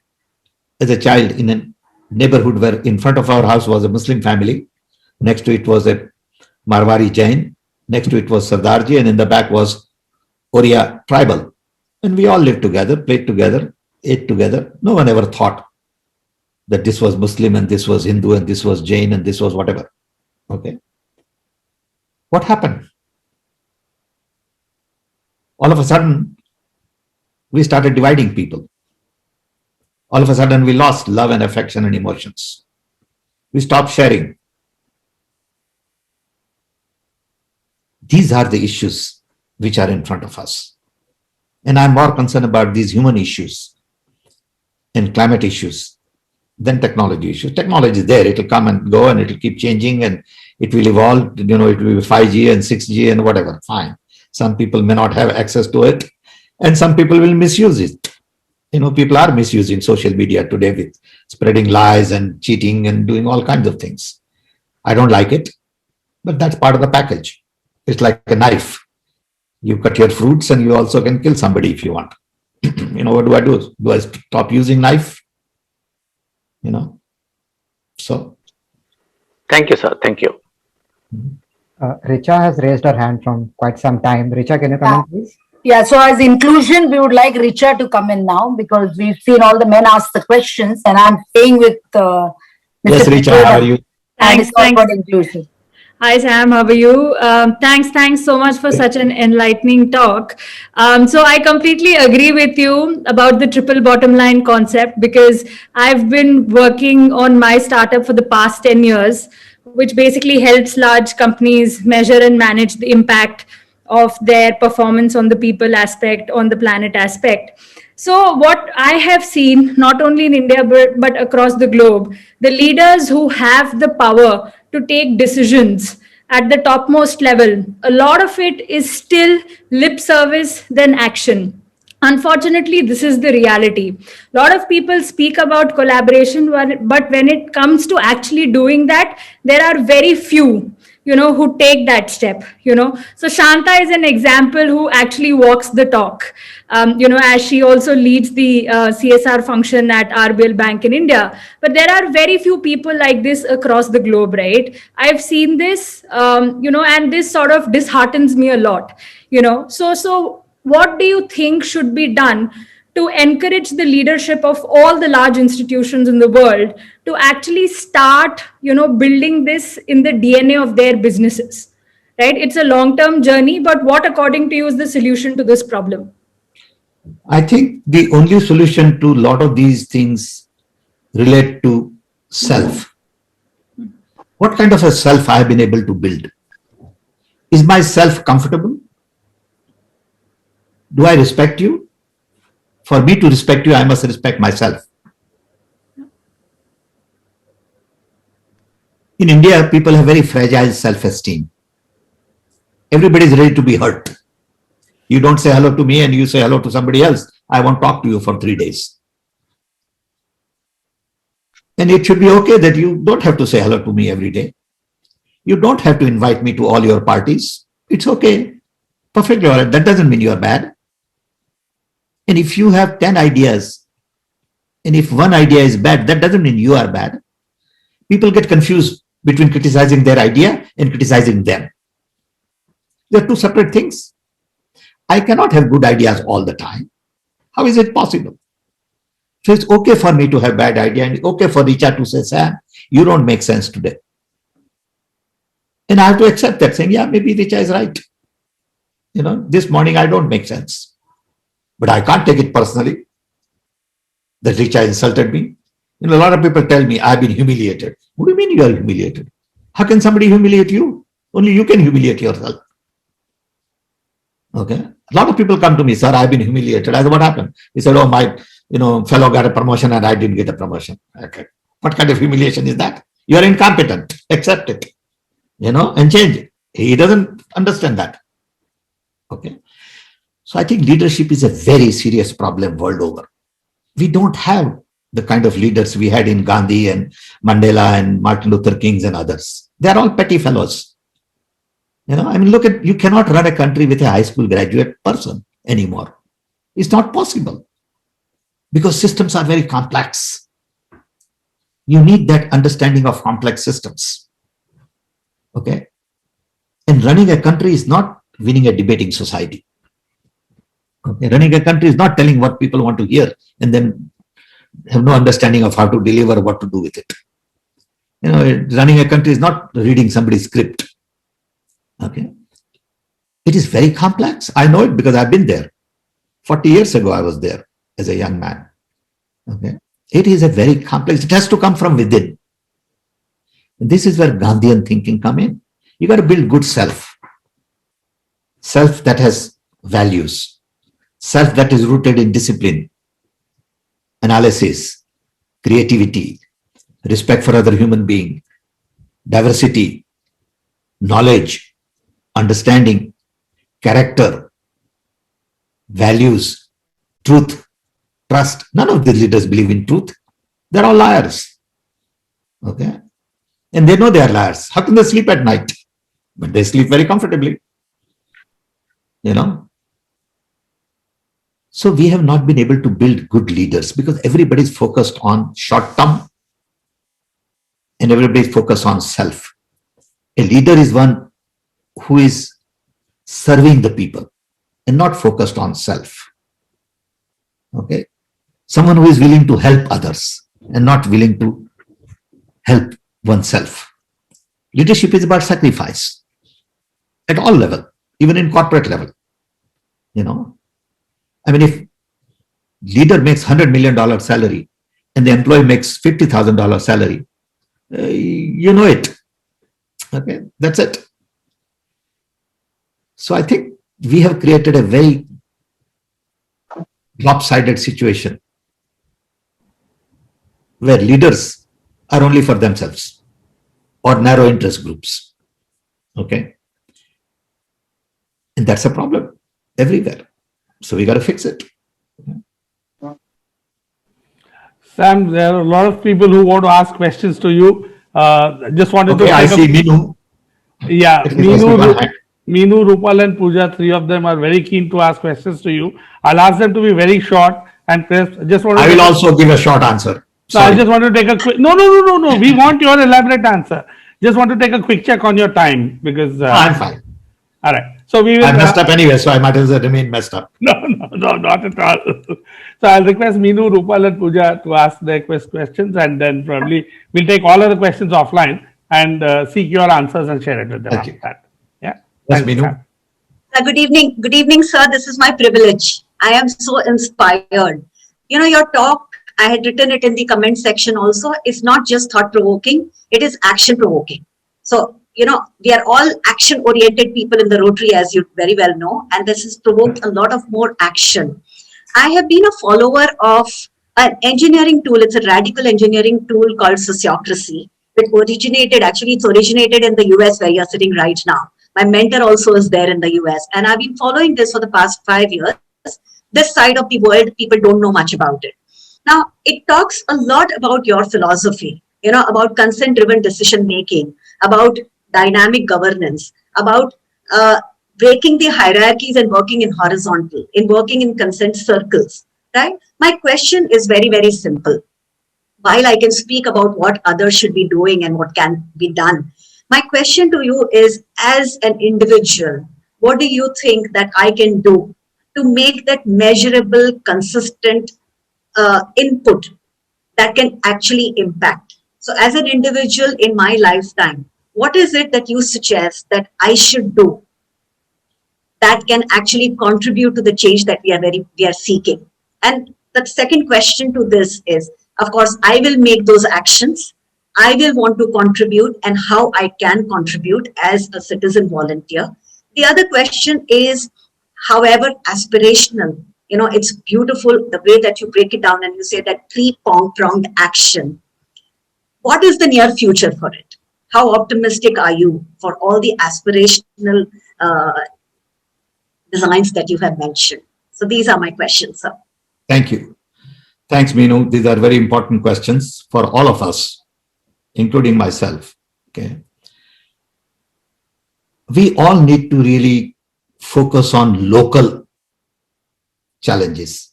as a child in a neighborhood where in front of our house was a Muslim family. Next to it was a Marwari Jain. Next to it was Sardarji, and in the back was Oriya tribal. And we all lived together, played together, ate together. No one ever thought that this was Muslim and this was Hindu and this was Jain and this was whatever. Okay. What happened? All of a sudden, we started dividing people. All of a sudden, we lost love and affection and emotions. We stopped sharing. These are the issues which are in front of us. And I'm more concerned about these human issues and climate issues than technology issues. Technology is there. It will come and go and it will keep changing and it will evolve. You know, it will be 5G and 6G and whatever. Fine. Some people may not have access to it and some people will misuse it. You know, people are misusing social media today with spreading lies and cheating and doing all kinds of things. I don't like it, but that's part of the package. It's like a knife. You cut your fruits and you also can kill somebody if you want. You know, what do I do? Do I stop using knife? You know, so. Thank you, sir. Thank you. Richa has raised her hand from quite some time. Richa, can you come in, please? Yeah, so as inclusion, we would like Richa to come in now because we've seen all the men ask the questions and I'm staying with Mr. Yes, Richa, how are you? And it's all about inclusion. Hi Sam, how are you? Thanks so much for such an enlightening talk. So I completely agree with you about the triple bottom line concept because I've been working on my startup for the past 10 years, which basically helps large companies measure and manage the impact of their performance on the people aspect, on the planet aspect. So what I have seen, not only in India, but across the globe, the leaders who have the power to take decisions at the topmost level, a lot of it is still lip service than action. Unfortunately, this is the reality. A lot of people speak about collaboration, but when it comes to actually doing that, there are very few who take that step, So Shanta is an example who actually walks the talk, as she also leads the CSR function at RBL Bank in India. But there are very few people like this across the globe, right? I've seen this, and this sort of disheartens me a lot, So what do you think should be done to encourage the leadership of all the large institutions in the world to actually start, building this in the DNA of their businesses, right? It's a long-term journey, but what, according to you, is the solution to this problem? I think the only solution to a lot of these things relate to self. What kind of a self I have been able to build? Is my self comfortable? Do I respect you? For me to respect you, I must respect myself. In India, people have very fragile self-esteem. Everybody is ready to be hurt. You don't say hello to me and you say hello to somebody else. I won't talk to you for 3 days. And it should be okay that you don't have to say hello to me every day. You don't have to invite me to all your parties. It's okay. Perfectly all right. That doesn't mean you are bad. And if you have 10 ideas, and if one idea is bad, that doesn't mean you are bad. People get confused between criticizing their idea and criticizing them. They're two separate things. I cannot have good ideas all the time. How is it possible? So it's okay for me to have bad idea and okay for Richa to say, Sam, you don't make sense today. And I have to accept that, saying, yeah, maybe Richa is right. This morning I don't make sense. But I can't take it personally that Richa insulted me. A lot of people tell me I've been humiliated. What do you mean you are humiliated? How can somebody humiliate you? Only you can humiliate yourself. Okay. A lot of people come to me, sir, I've been humiliated. I said, what happened? He said, oh, my fellow got a promotion and I didn't get a promotion. Okay. What kind of humiliation is that? You are incompetent. Accept it. And change it. He doesn't understand that. Okay. So I think leadership is a very serious problem world over. We don't have the kind of leaders we had in Gandhi and Mandela and Martin Luther Kings and others. They're all petty fellows. Look at, you cannot run a country with a high school graduate person anymore. It's not possible because systems are very complex. You need that understanding of complex systems. Okay. And running a country is not winning a debating society. Okay. Running a country is not telling what people want to hear and then have no understanding of how to deliver, what to do with it. Running a country is not reading somebody's script. Okay. It is very complex. I know it because I've been there. 40 years ago, I was there as a young man. Okay. It is a very complex, it has to come from within. This is where Gandhian thinking come in. You got to build good self. Self that has values. Self that is rooted in discipline, analysis, creativity, respect for other human being, diversity, knowledge, understanding, character, values, truth, trust. None of these leaders believe in truth. They're all liars. Okay. And they know they are liars. How can they sleep at night? But they sleep very comfortably. So we have not been able to build good leaders because everybody is focused on short term and everybody is focused on self. A leader is one who is serving the people and not focused on self. Okay. Someone who is willing to help others and not willing to help oneself. Leadership is about sacrifice at all level, even in corporate level. If leader makes $100 million salary and the employee makes $50,000 salary, you know it. Okay, that's it. So I think we have created a very lopsided situation where leaders are only for themselves or narrow interest groups. Okay. And that's a problem everywhere. So we got to fix it. Sam, there are a lot of people who want to ask questions to you. Just wanted to. I see Meenu. Yeah, Meenu, Rupal, and Pooja, three of them are very keen to ask questions to you. I'll ask them to be very short and crisp. I will also give a short answer. So I just want to take a quick. No. We want your elaborate answer. Just want to take a quick check on your time because. I'm fine. All right. So we will. I messed up anyway, so I might as well remain messed up. No, not at all. So I'll request Meenu, Rupal, and Pooja to ask their questions, and then probably we'll take all of the questions offline and seek your answers and share it with them. Thank you. That. Yeah. Yes, Meenu. Good evening. Good evening, sir. This is my privilege. I am so inspired. Your talk, I had written it in the comment section also, is not just thought-provoking, it is action-provoking. So, we are all action-oriented people in the Rotary, as you very well know, and this has provoked a lot of more action. I have been a follower of an engineering tool. It's a radical engineering tool called Sociocracy. It's originated in the US where you're sitting right now. My mentor also is there in the US, and I've been following this for the past 5 years. This side of the world, people don't know much about it. Now, it talks a lot about your philosophy, about consent-driven decision-making, about dynamic governance, about breaking the hierarchies and working in horizontal, working in consent circles, right? My question is very, very simple. While I can speak about what others should be doing and what can be done, my question to you is, as an individual, what do you think that I can do to make that measurable, consistent input that can actually impact? So as an individual in my lifetime, what is it that you suggest that I should do that can actually contribute to the change that we are seeking. And the second question to this is, of course, I will make those actions. I will want to contribute and how I can contribute as a citizen volunteer. The other question is, however aspirational, it's beautiful the way that you break it down and you say that three-pronged action. What is the near future for it? How optimistic are you for all the aspirational designs that you have mentioned? So these are my questions, sir. Thank you. Thanks, Meenu. These are very important questions for all of us, including myself. Okay. We all need to really focus on local challenges.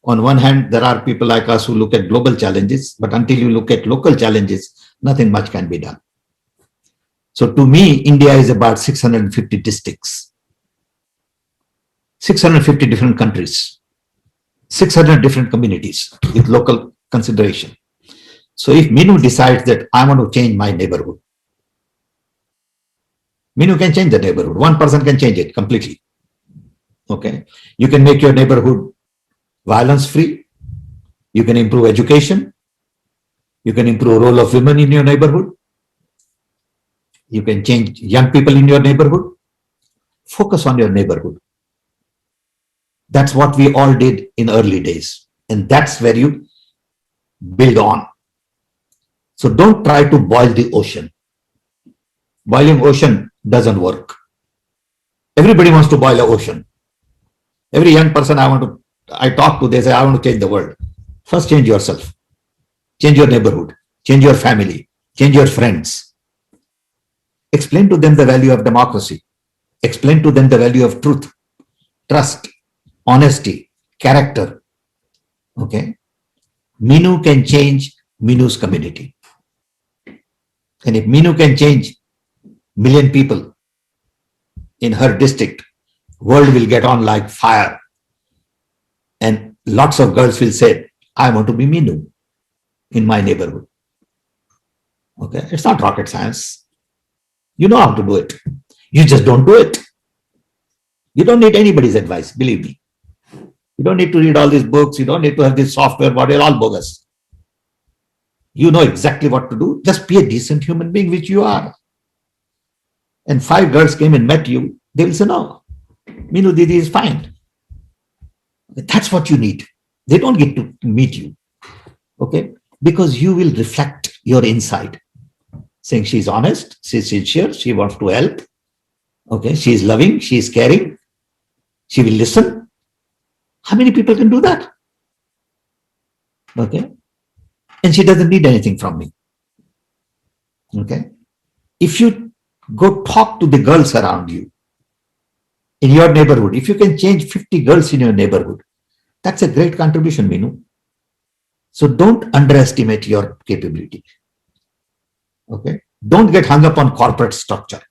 On one hand, there are people like us who look at global challenges, but until you look at local challenges, nothing much can be done. So to me, India is about 650 districts, 650 different countries, 600 different communities with local consideration. So if Meenu decides that I want to change my neighborhood, Meenu can change the neighborhood. One person can change it completely. Okay. You can make your neighborhood violence free. You can improve education. You can improve role of women in your neighborhood. You can change young people in your neighborhood. Focus on your neighborhood. That's what we all did in early days. And that's where you build on. So don't try to boil the ocean. Boiling ocean doesn't work. Everybody wants to boil the ocean. Every young person I talk to, they say, I want to change the world. First, change yourself. Change your neighborhood. Change your family. Change your friends. Explain to them the value of democracy. Explain to them the value of truth, trust, honesty, character. Okay. Meenu can change Meenu's community. And if Meenu can change million people in her district, world will get on like fire. And lots of girls will say, I want to be Meenu in my neighborhood. Okay, it's not rocket science. You know how to do it. You just don't do it. You don't need anybody's advice, believe me. You don't need to read all these books. You don't need to have this software, but they're all bogus. You know exactly what to do. Just be a decent human being, which you are. And 5 girls came and met you, they will say, no, Meenu Didi is fine. That's what you need. They don't get to meet you. Okay? Because you will reflect your inside. Saying she's honest, she's sincere, she wants to help. Okay? She is loving, she is caring. She will listen. How many people can do that? Okay? And she doesn't need anything from me. Okay? If you go talk to the girls around you in your neighborhood, if you can change 50 girls in your neighborhood, that's a great contribution, Meenu. So don't underestimate your capability. Okay? Don't get hung up on corporate structure.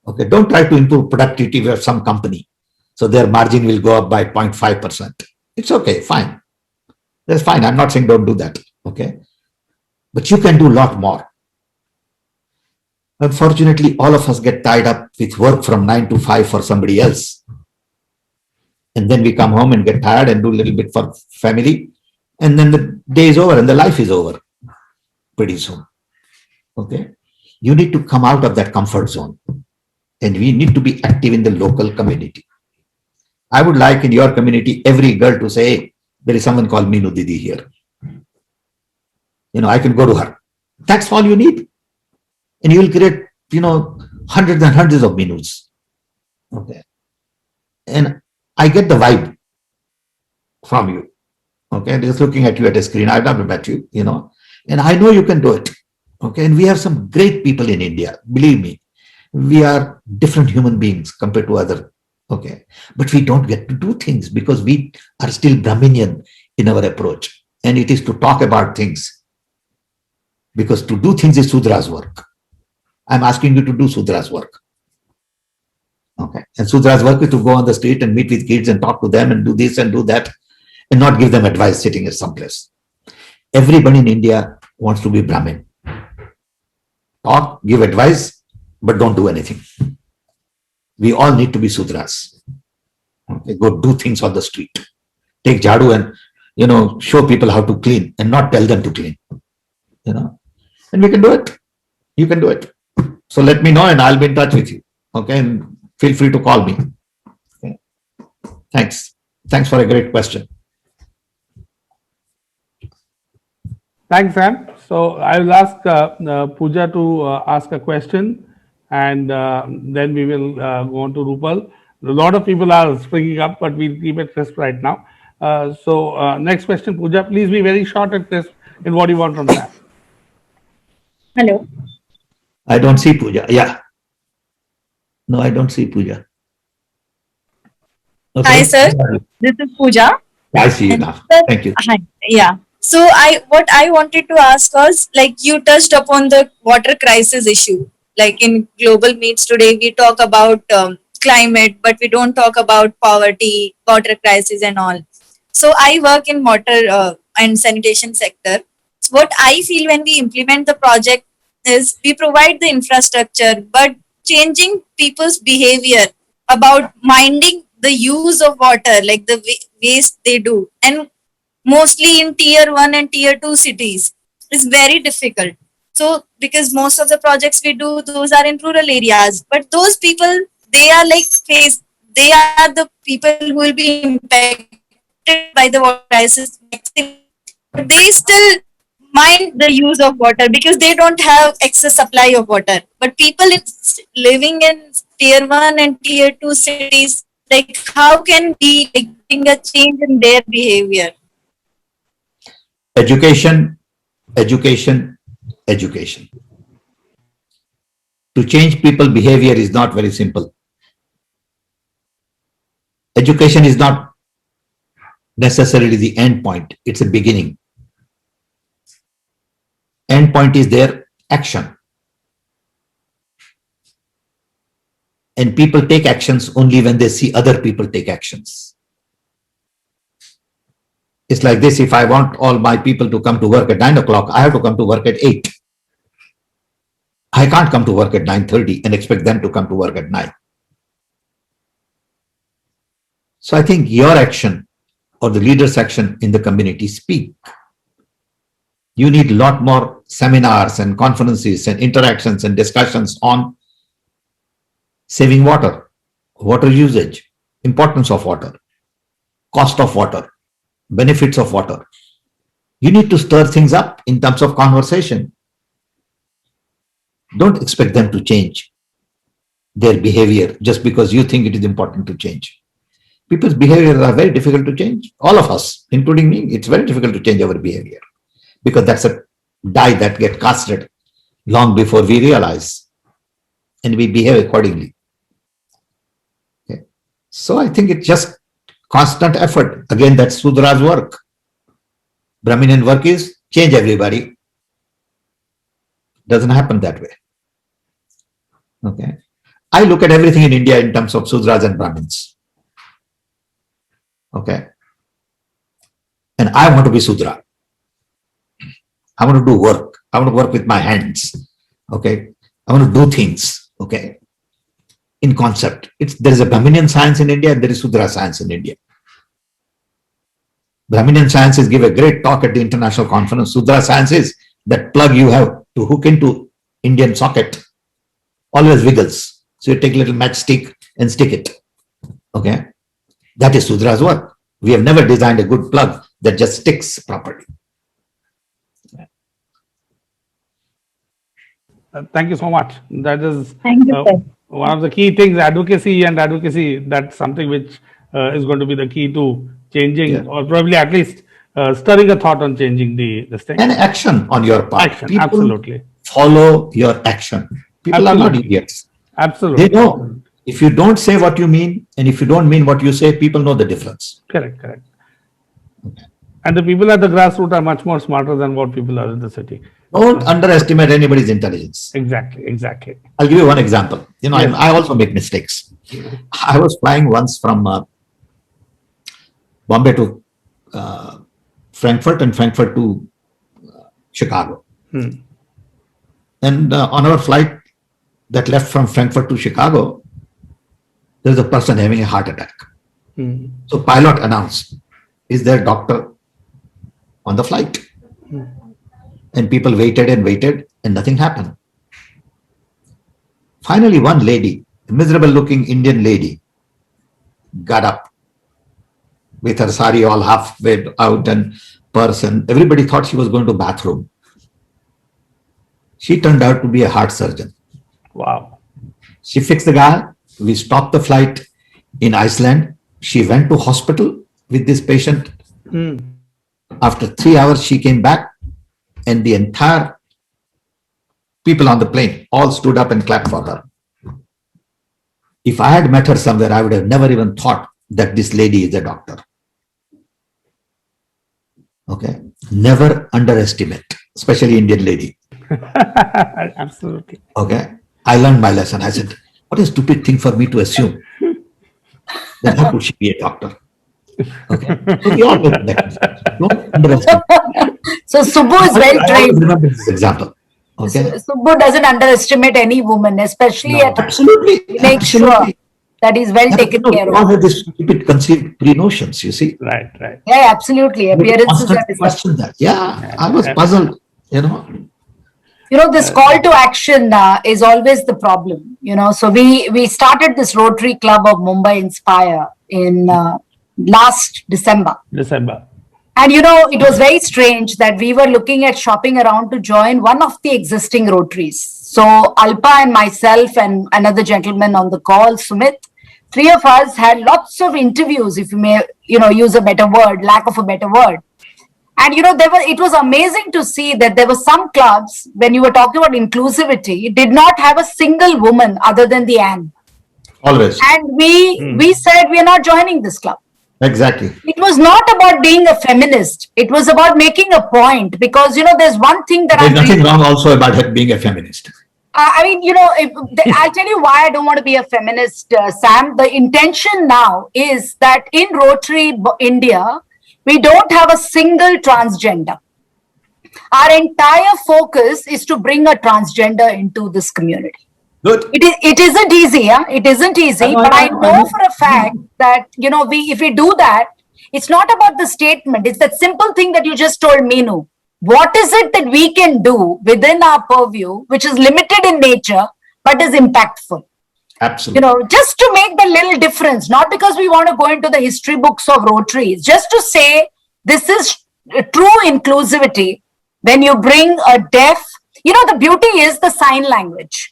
Okay? Don't try to improve productivity of some company so their margin will go up by 0.5%. It's okay, fine. That's fine. I'm not saying don't do that. Okay? But you can do a lot more. Unfortunately, all of us get tied up with work from 9 to 5 for somebody else. And then we come home and get tired and do a little bit for family. And then the day is over and the life is over pretty soon. Okay? You need to come out of that comfort zone. And we need to be active in the local community. I would like in your community, every girl to say, hey, there is someone called Meenu Didi here. You know, I can go to her. That's all you need. And you will create, hundreds and hundreds of Meenus. Okay. And I get the vibe from you. Okay. Just looking at you at a screen, I've never met you, and I know you can do it. Okay. And we have some great people in India. Believe me, we are different human beings compared to other. Okay. But we don't get to do things because we are still Brahminian in our approach. And it is to talk about things. Because to do things is Sudra's work. I'm asking you to do Sudra's work. Okay. And Sudra's work is to go on the street and meet with kids and talk to them and do this and do that and not give them advice sitting at some place. Everybody in India wants to be Brahmin. Talk, give advice, but don't do anything. We all need to be Sudras. Okay, go do things on the street. Take jhadu and, show people how to clean and not tell them to clean. And we can do it. You can do it. So let me know and I'll be in touch with you. Okay, and feel free to call me. Okay. Thanks. Thanks for a great question. Thanks, Sam. So I will ask Pooja to ask a question, and then we will go on to Rupal. A lot of people are springing up, but we'll keep it crisp right now. So next question, Pooja. Please be very short and crisp in what you want from Sam. Hello. I don't see Pooja. Yeah. No, I don't see Pooja. Okay. Hi, sir. This is Pooja. I see you now. Thank you. Hi. Yeah. So what I wanted to ask was, like, you touched upon the water crisis issue. Like in global meets today, we talk about climate, but we don't talk about poverty, water crisis and all. So I work in water and sanitation sector. So what I feel when we implement the project is we provide the infrastructure, but changing people's behavior about minding the use of water, like the waste they do, and mostly in tier 1 and tier 2 cities, is very difficult. So because most of the projects we do, those are in rural areas, but those people, they are like they are the people who will be impacted by the water crisis, but they still mind the use of water because they don't have excess supply of water. But people living in tier 1 and tier 2 cities, like, how can we bring a change in their behavior? Education, education, education. To change people's behavior is not very simple. Education is not necessarily the end point, it's a beginning. End point is their action. And people take actions only when they see other people take actions. It's like this: if I want all my people to come to work at 9 o'clock, I have to come to work at 8. I can't come to work at 9:30 and expect them to come to work at 9. So I think your action or the leader's action in the community speak. You need a lot more seminars and conferences and interactions and discussions on saving water, water usage, importance of water, cost of water, benefits of water. You need to stir things up in terms of conversation. Don't expect them to change their behavior just because you think it is important to change. People's behaviors are very difficult to change. All of us, including me, it's very difficult to change our behavior because that's a die that gets casted long before we realize, and we behave accordingly. Okay. So I think it's just constant effort. Again, that's Sudra's work. Brahminian work is change everybody. Doesn't happen that way. Okay. I look at everything in India in terms of Sudras and Brahmins. Okay. And I want to be Sudra. I want to do work. I want to work with my hands. Okay. I want to do things. Okay. In concept. There is a Brahminian science in India and there is Sudra science in India. Brahminian sciences give a great talk at the international conference. Sudra science is that plug you have to hook into Indian socket. Always wiggles. So you take a little matchstick and stick it. Okay. That is Sudra's work. We have never designed a good plug that just sticks properly. Thank you so much. That is sir. One of the key things, advocacy, that's something which is going to be the key to changing, or probably at least stirring a thought on changing this thing. And action on your part. Action, People absolutely. follow your action. People are not idiots. Absolutely. They know if you don't say what you mean and if you don't mean what you say, people know the difference. Correct. Okay. And the people at the grassroots are much more smarter than what people are in the city. Don't underestimate anybody's intelligence. Exactly. I'll give you one example. Yes. I also make mistakes. I was flying once from Bombay to Frankfurt and Frankfurt to Chicago. And on our flight, that left from Frankfurt to Chicago, there's a person having a heart attack. So pilot announced, is there a doctor on the flight? And people waited and waited and nothing happened. Finally, one lady, a miserable looking Indian lady, got up with her sari all halfway out and purse, and everybody thought she was going to bathroom. She turned out to be a heart surgeon. Wow. She fixed the guy. We stopped the flight in Iceland. She went to hospital with this patient. After 3 hours, she came back and the entire people on the plane all stood up and clapped for her. If I had met her somewhere, I would have never even thought that this lady is a doctor. Okay. Never underestimate, especially Indian lady. Absolutely. Okay. I learned my lesson. I said, what a stupid thing for me to assume. Then how could she be a doctor? Okay. So we all know that. Don't underestimate. So Subbu is well I trained. remember this example. Okay. Subbu doesn't underestimate any woman, especially at Absolutely. make sure Absolutely. that is well taken care We all of. have this stupid conceived pre-notions, you see. Right, right. Yeah, absolutely. Appearances Constant are deceptive. question that. Yeah, I was puzzled, you know. You know, this call to action is always the problem. You know, so we started this Rotary Club of Mumbai Inspire in last December. And you know, it was very strange that we were looking at shopping around to join one of the existing Rotaries. So Alpa and myself and another gentleman on the call, Sumit, three of us had lots of interviews, if you may, you know, use a better word, lack of a better word. And you know, it was amazing to see that there were some clubs, when you were talking about inclusivity, did not have a single woman other than the Anne. Always. And we said we are not joining this club. Exactly. It was not about being a feminist. It was about making a point, because you know, there's one thing that There's I'm nothing wrong also about her being a feminist. I mean, you know, I'll tell you why I don't want to be a feminist, Sam. The intention now is that in Rotary India, we don't have a single transgender. Our entire focus is to bring a transgender into this community. Good. It isn't easy, yeah? It isn't easy, but I know for a fact that, you know, if we do that, it's not about the statement. It's that simple thing that you just told Meenu. What is it that we can do within our purview, which is limited in nature, but is impactful? Absolutely. You know, just to make the little difference, not because we want to go into the history books of Rotaries, just to say this is true inclusivity. When you bring a deaf, you know, the beauty is the sign language.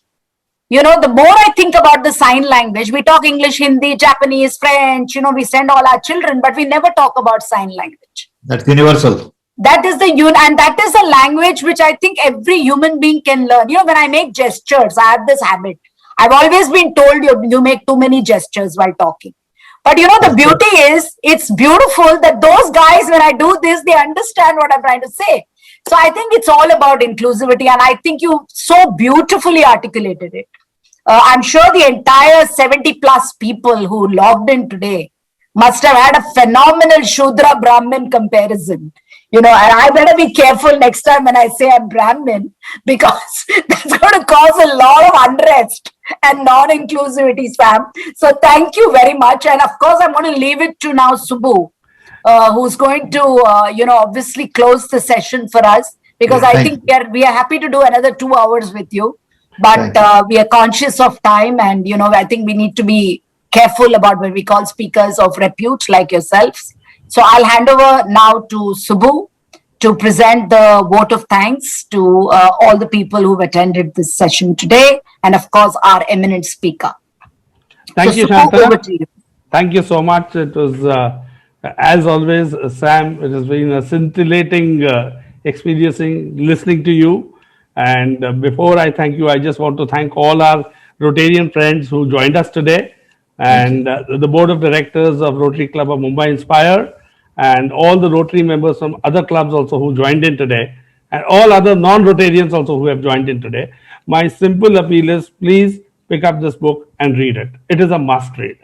You know, the more I think about the sign language, we talk English, Hindi, Japanese, French, you know, we send all our children, but we never talk about sign language. That's universal. That is and that is a language which I think every human being can learn. You know, when I make gestures, I have this habit. I've always been told you make too many gestures while talking. But you know, the beauty is, it's beautiful that those guys, when I do this, they understand what I'm trying to say. So I think it's all about inclusivity, and I think you so beautifully articulated it. I'm sure the entire 70 plus people who logged in today must have had a phenomenal Shudra Brahmin comparison. You know, and I better be careful next time when I say I'm Brahmin, because that's going to cause a lot of unrest and non-inclusivity, Sam. So thank you very much. And of course, I'm going to leave it to now Subbu, who's going to, you know, obviously close the session for us, because I think we are happy to do another 2 hours with you. But we are conscious of time, and, you know, I think we need to be careful about when we call speakers of repute like yourselves. So I'll hand over now to Subbu to present the vote of thanks to all the people who've attended this session today, and of course our eminent speaker. Thank So, you, Subbu, over to Shantanu. you. Thank you so much. It was, as always, Sam, it has been a scintillating experiencing listening to you. And before I thank you, I just want to thank all our Rotarian friends who joined us today, and the board of directors of Rotary Club of Mumbai Inspire, and all the Rotary members from other clubs also who joined in today, and all other non-Rotarians also who have joined in today. My simple appeal is, please pick up this book and read it. It is a must read.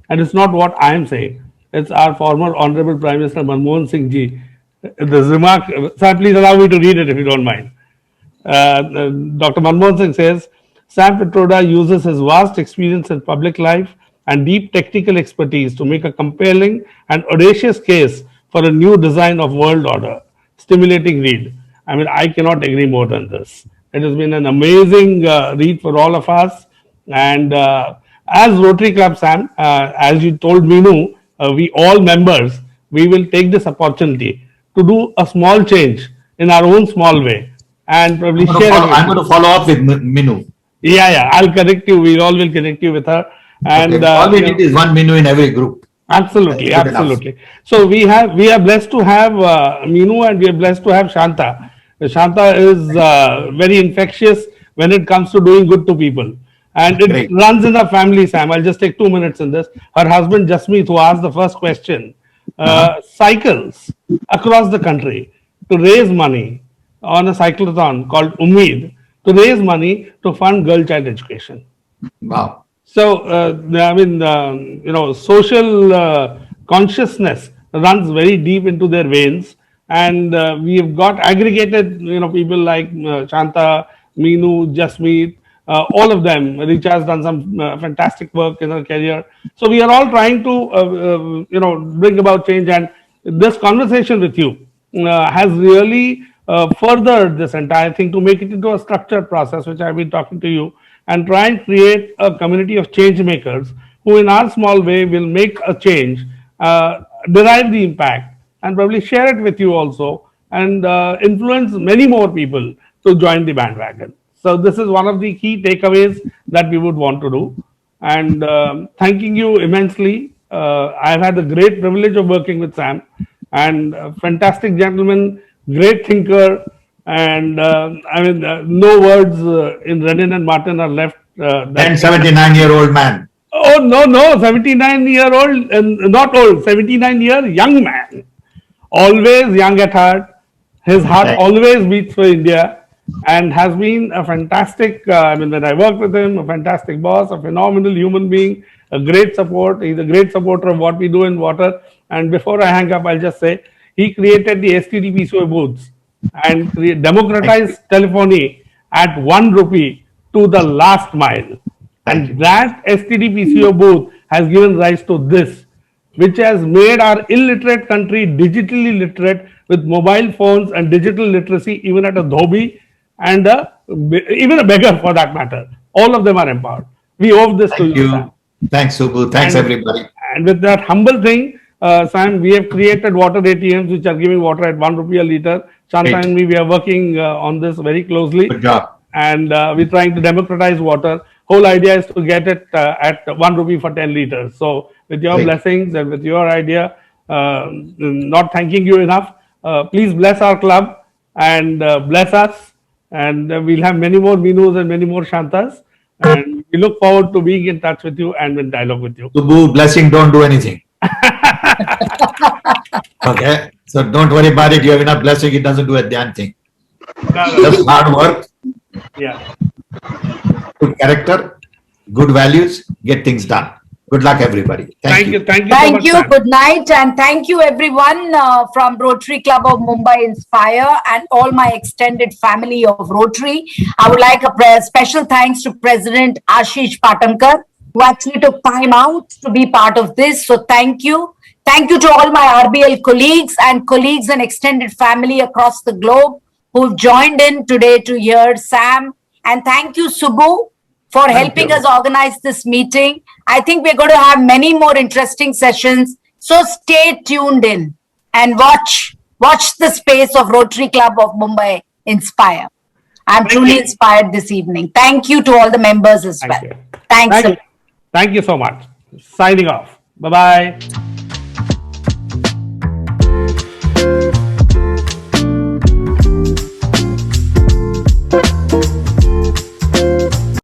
And it's not what I am saying. It's our former Honorable Prime Minister Manmohan Singh ji. The remark, sir, please allow me to read it if you don't mind. Dr. Manmohan Singh says, Sam Pitroda uses his vast experience in public life and deep technical expertise to make a compelling and audacious case for a new design of world order. Stimulating read. I mean, I cannot agree more than this. It has been an amazing read for all of us. And as Rotary Club, Sam, as you told Meenu, we all members, we will take this opportunity to do a small change in our own small way and probably share it. I'm going to follow up with Minu. Yeah, I'll connect you. We all will connect you with her. And Okay. All we need is one Minu in every group. Absolutely, That's good absolutely. So we are blessed to have Meenu and we are blessed to have Shanta. Shanta is very infectious when it comes to doing good to people. And it Great. runs in the family, Sam. I'll just take 2 minutes in this. Her husband, Jasmeet, who asked the first question, cycles across the country to raise money on a cyclothon called Ummeed to raise money to fund girl child education. Wow. So, social consciousness runs very deep into their veins. And we have got aggregated, people like Shanta, Meenu, Jasmeet, all of them. Richa has done some fantastic work in her career. So we are all trying to, bring about change. And this conversation with you has really furthered this entire thing to make it into a structured process, which I've been talking to you, and try and create a community of change makers who in our small way will make a change, derive the impact, and probably share it with you also, and influence many more people to join the bandwagon. So this is one of the key takeaways that we would want to do. And thanking you immensely. I've had the great privilege of working with Sam, and a fantastic gentleman, great thinker, and no words in Renin and Martin are left. And 79-year-old man. Oh, no, 79-year-old, not old, 79-year young man. Always young at heart. His heart Right. always beats for India and has been a fantastic, when I worked with him, a fantastic boss, a phenomenal human being, a great support. He's a great supporter of what we do in water. And before I hang up, I'll just say, he created the STD PCO booths and democratized telephony at 1 rupee to the last mile. And that STD PCO booth has given rise to this, which has made our illiterate country digitally literate with mobile phones and digital literacy, even at a dhobi and even a beggar for that matter. All of them are empowered. We owe this to Thank you, Sam. you. Thanks, Subbu. Thanks, And- everybody. And with that humble thing, Sam, we have created water ATMs which are giving water at 1 rupee a liter. Shanta Great. and me, we are working on this very closely. Good job. And we're trying to democratize water. Whole idea is to get it at 1 rupee for 10 liters. So with your Great. blessings and with your idea, not thanking you enough, please bless our club and bless us. And we'll have many more Meenus and many more Shantas. And we look forward to being in touch with you and in dialogue with you. Subbu, blessing, don't do anything. Okay? So don't worry about it. You have enough blessing. It doesn't do a damn thing. Just hard work, Yeah. good character, good values, get things done. Good luck, everybody. Thank you. Thank you so Thank much, you. Sam. Good night. And thank you, everyone from Rotary Club of Mumbai Inspire and all my extended family of Rotary. I would like a special thanks to President Ashish Patankar, who actually took time out to be part of this. So thank you. Thank you to all my RBL colleagues and extended family across the globe who've joined in today to hear Sam. And thank you, Subbu, for helping you. us organize this meeting. I think we're going to have many more interesting sessions. So stay tuned in and watch the space of Rotary Club of Mumbai Inspire. I'm truly inspired this evening. Thank you to all the members as well. Thank you. Thanks. Thank you so much. Signing off. Bye-bye.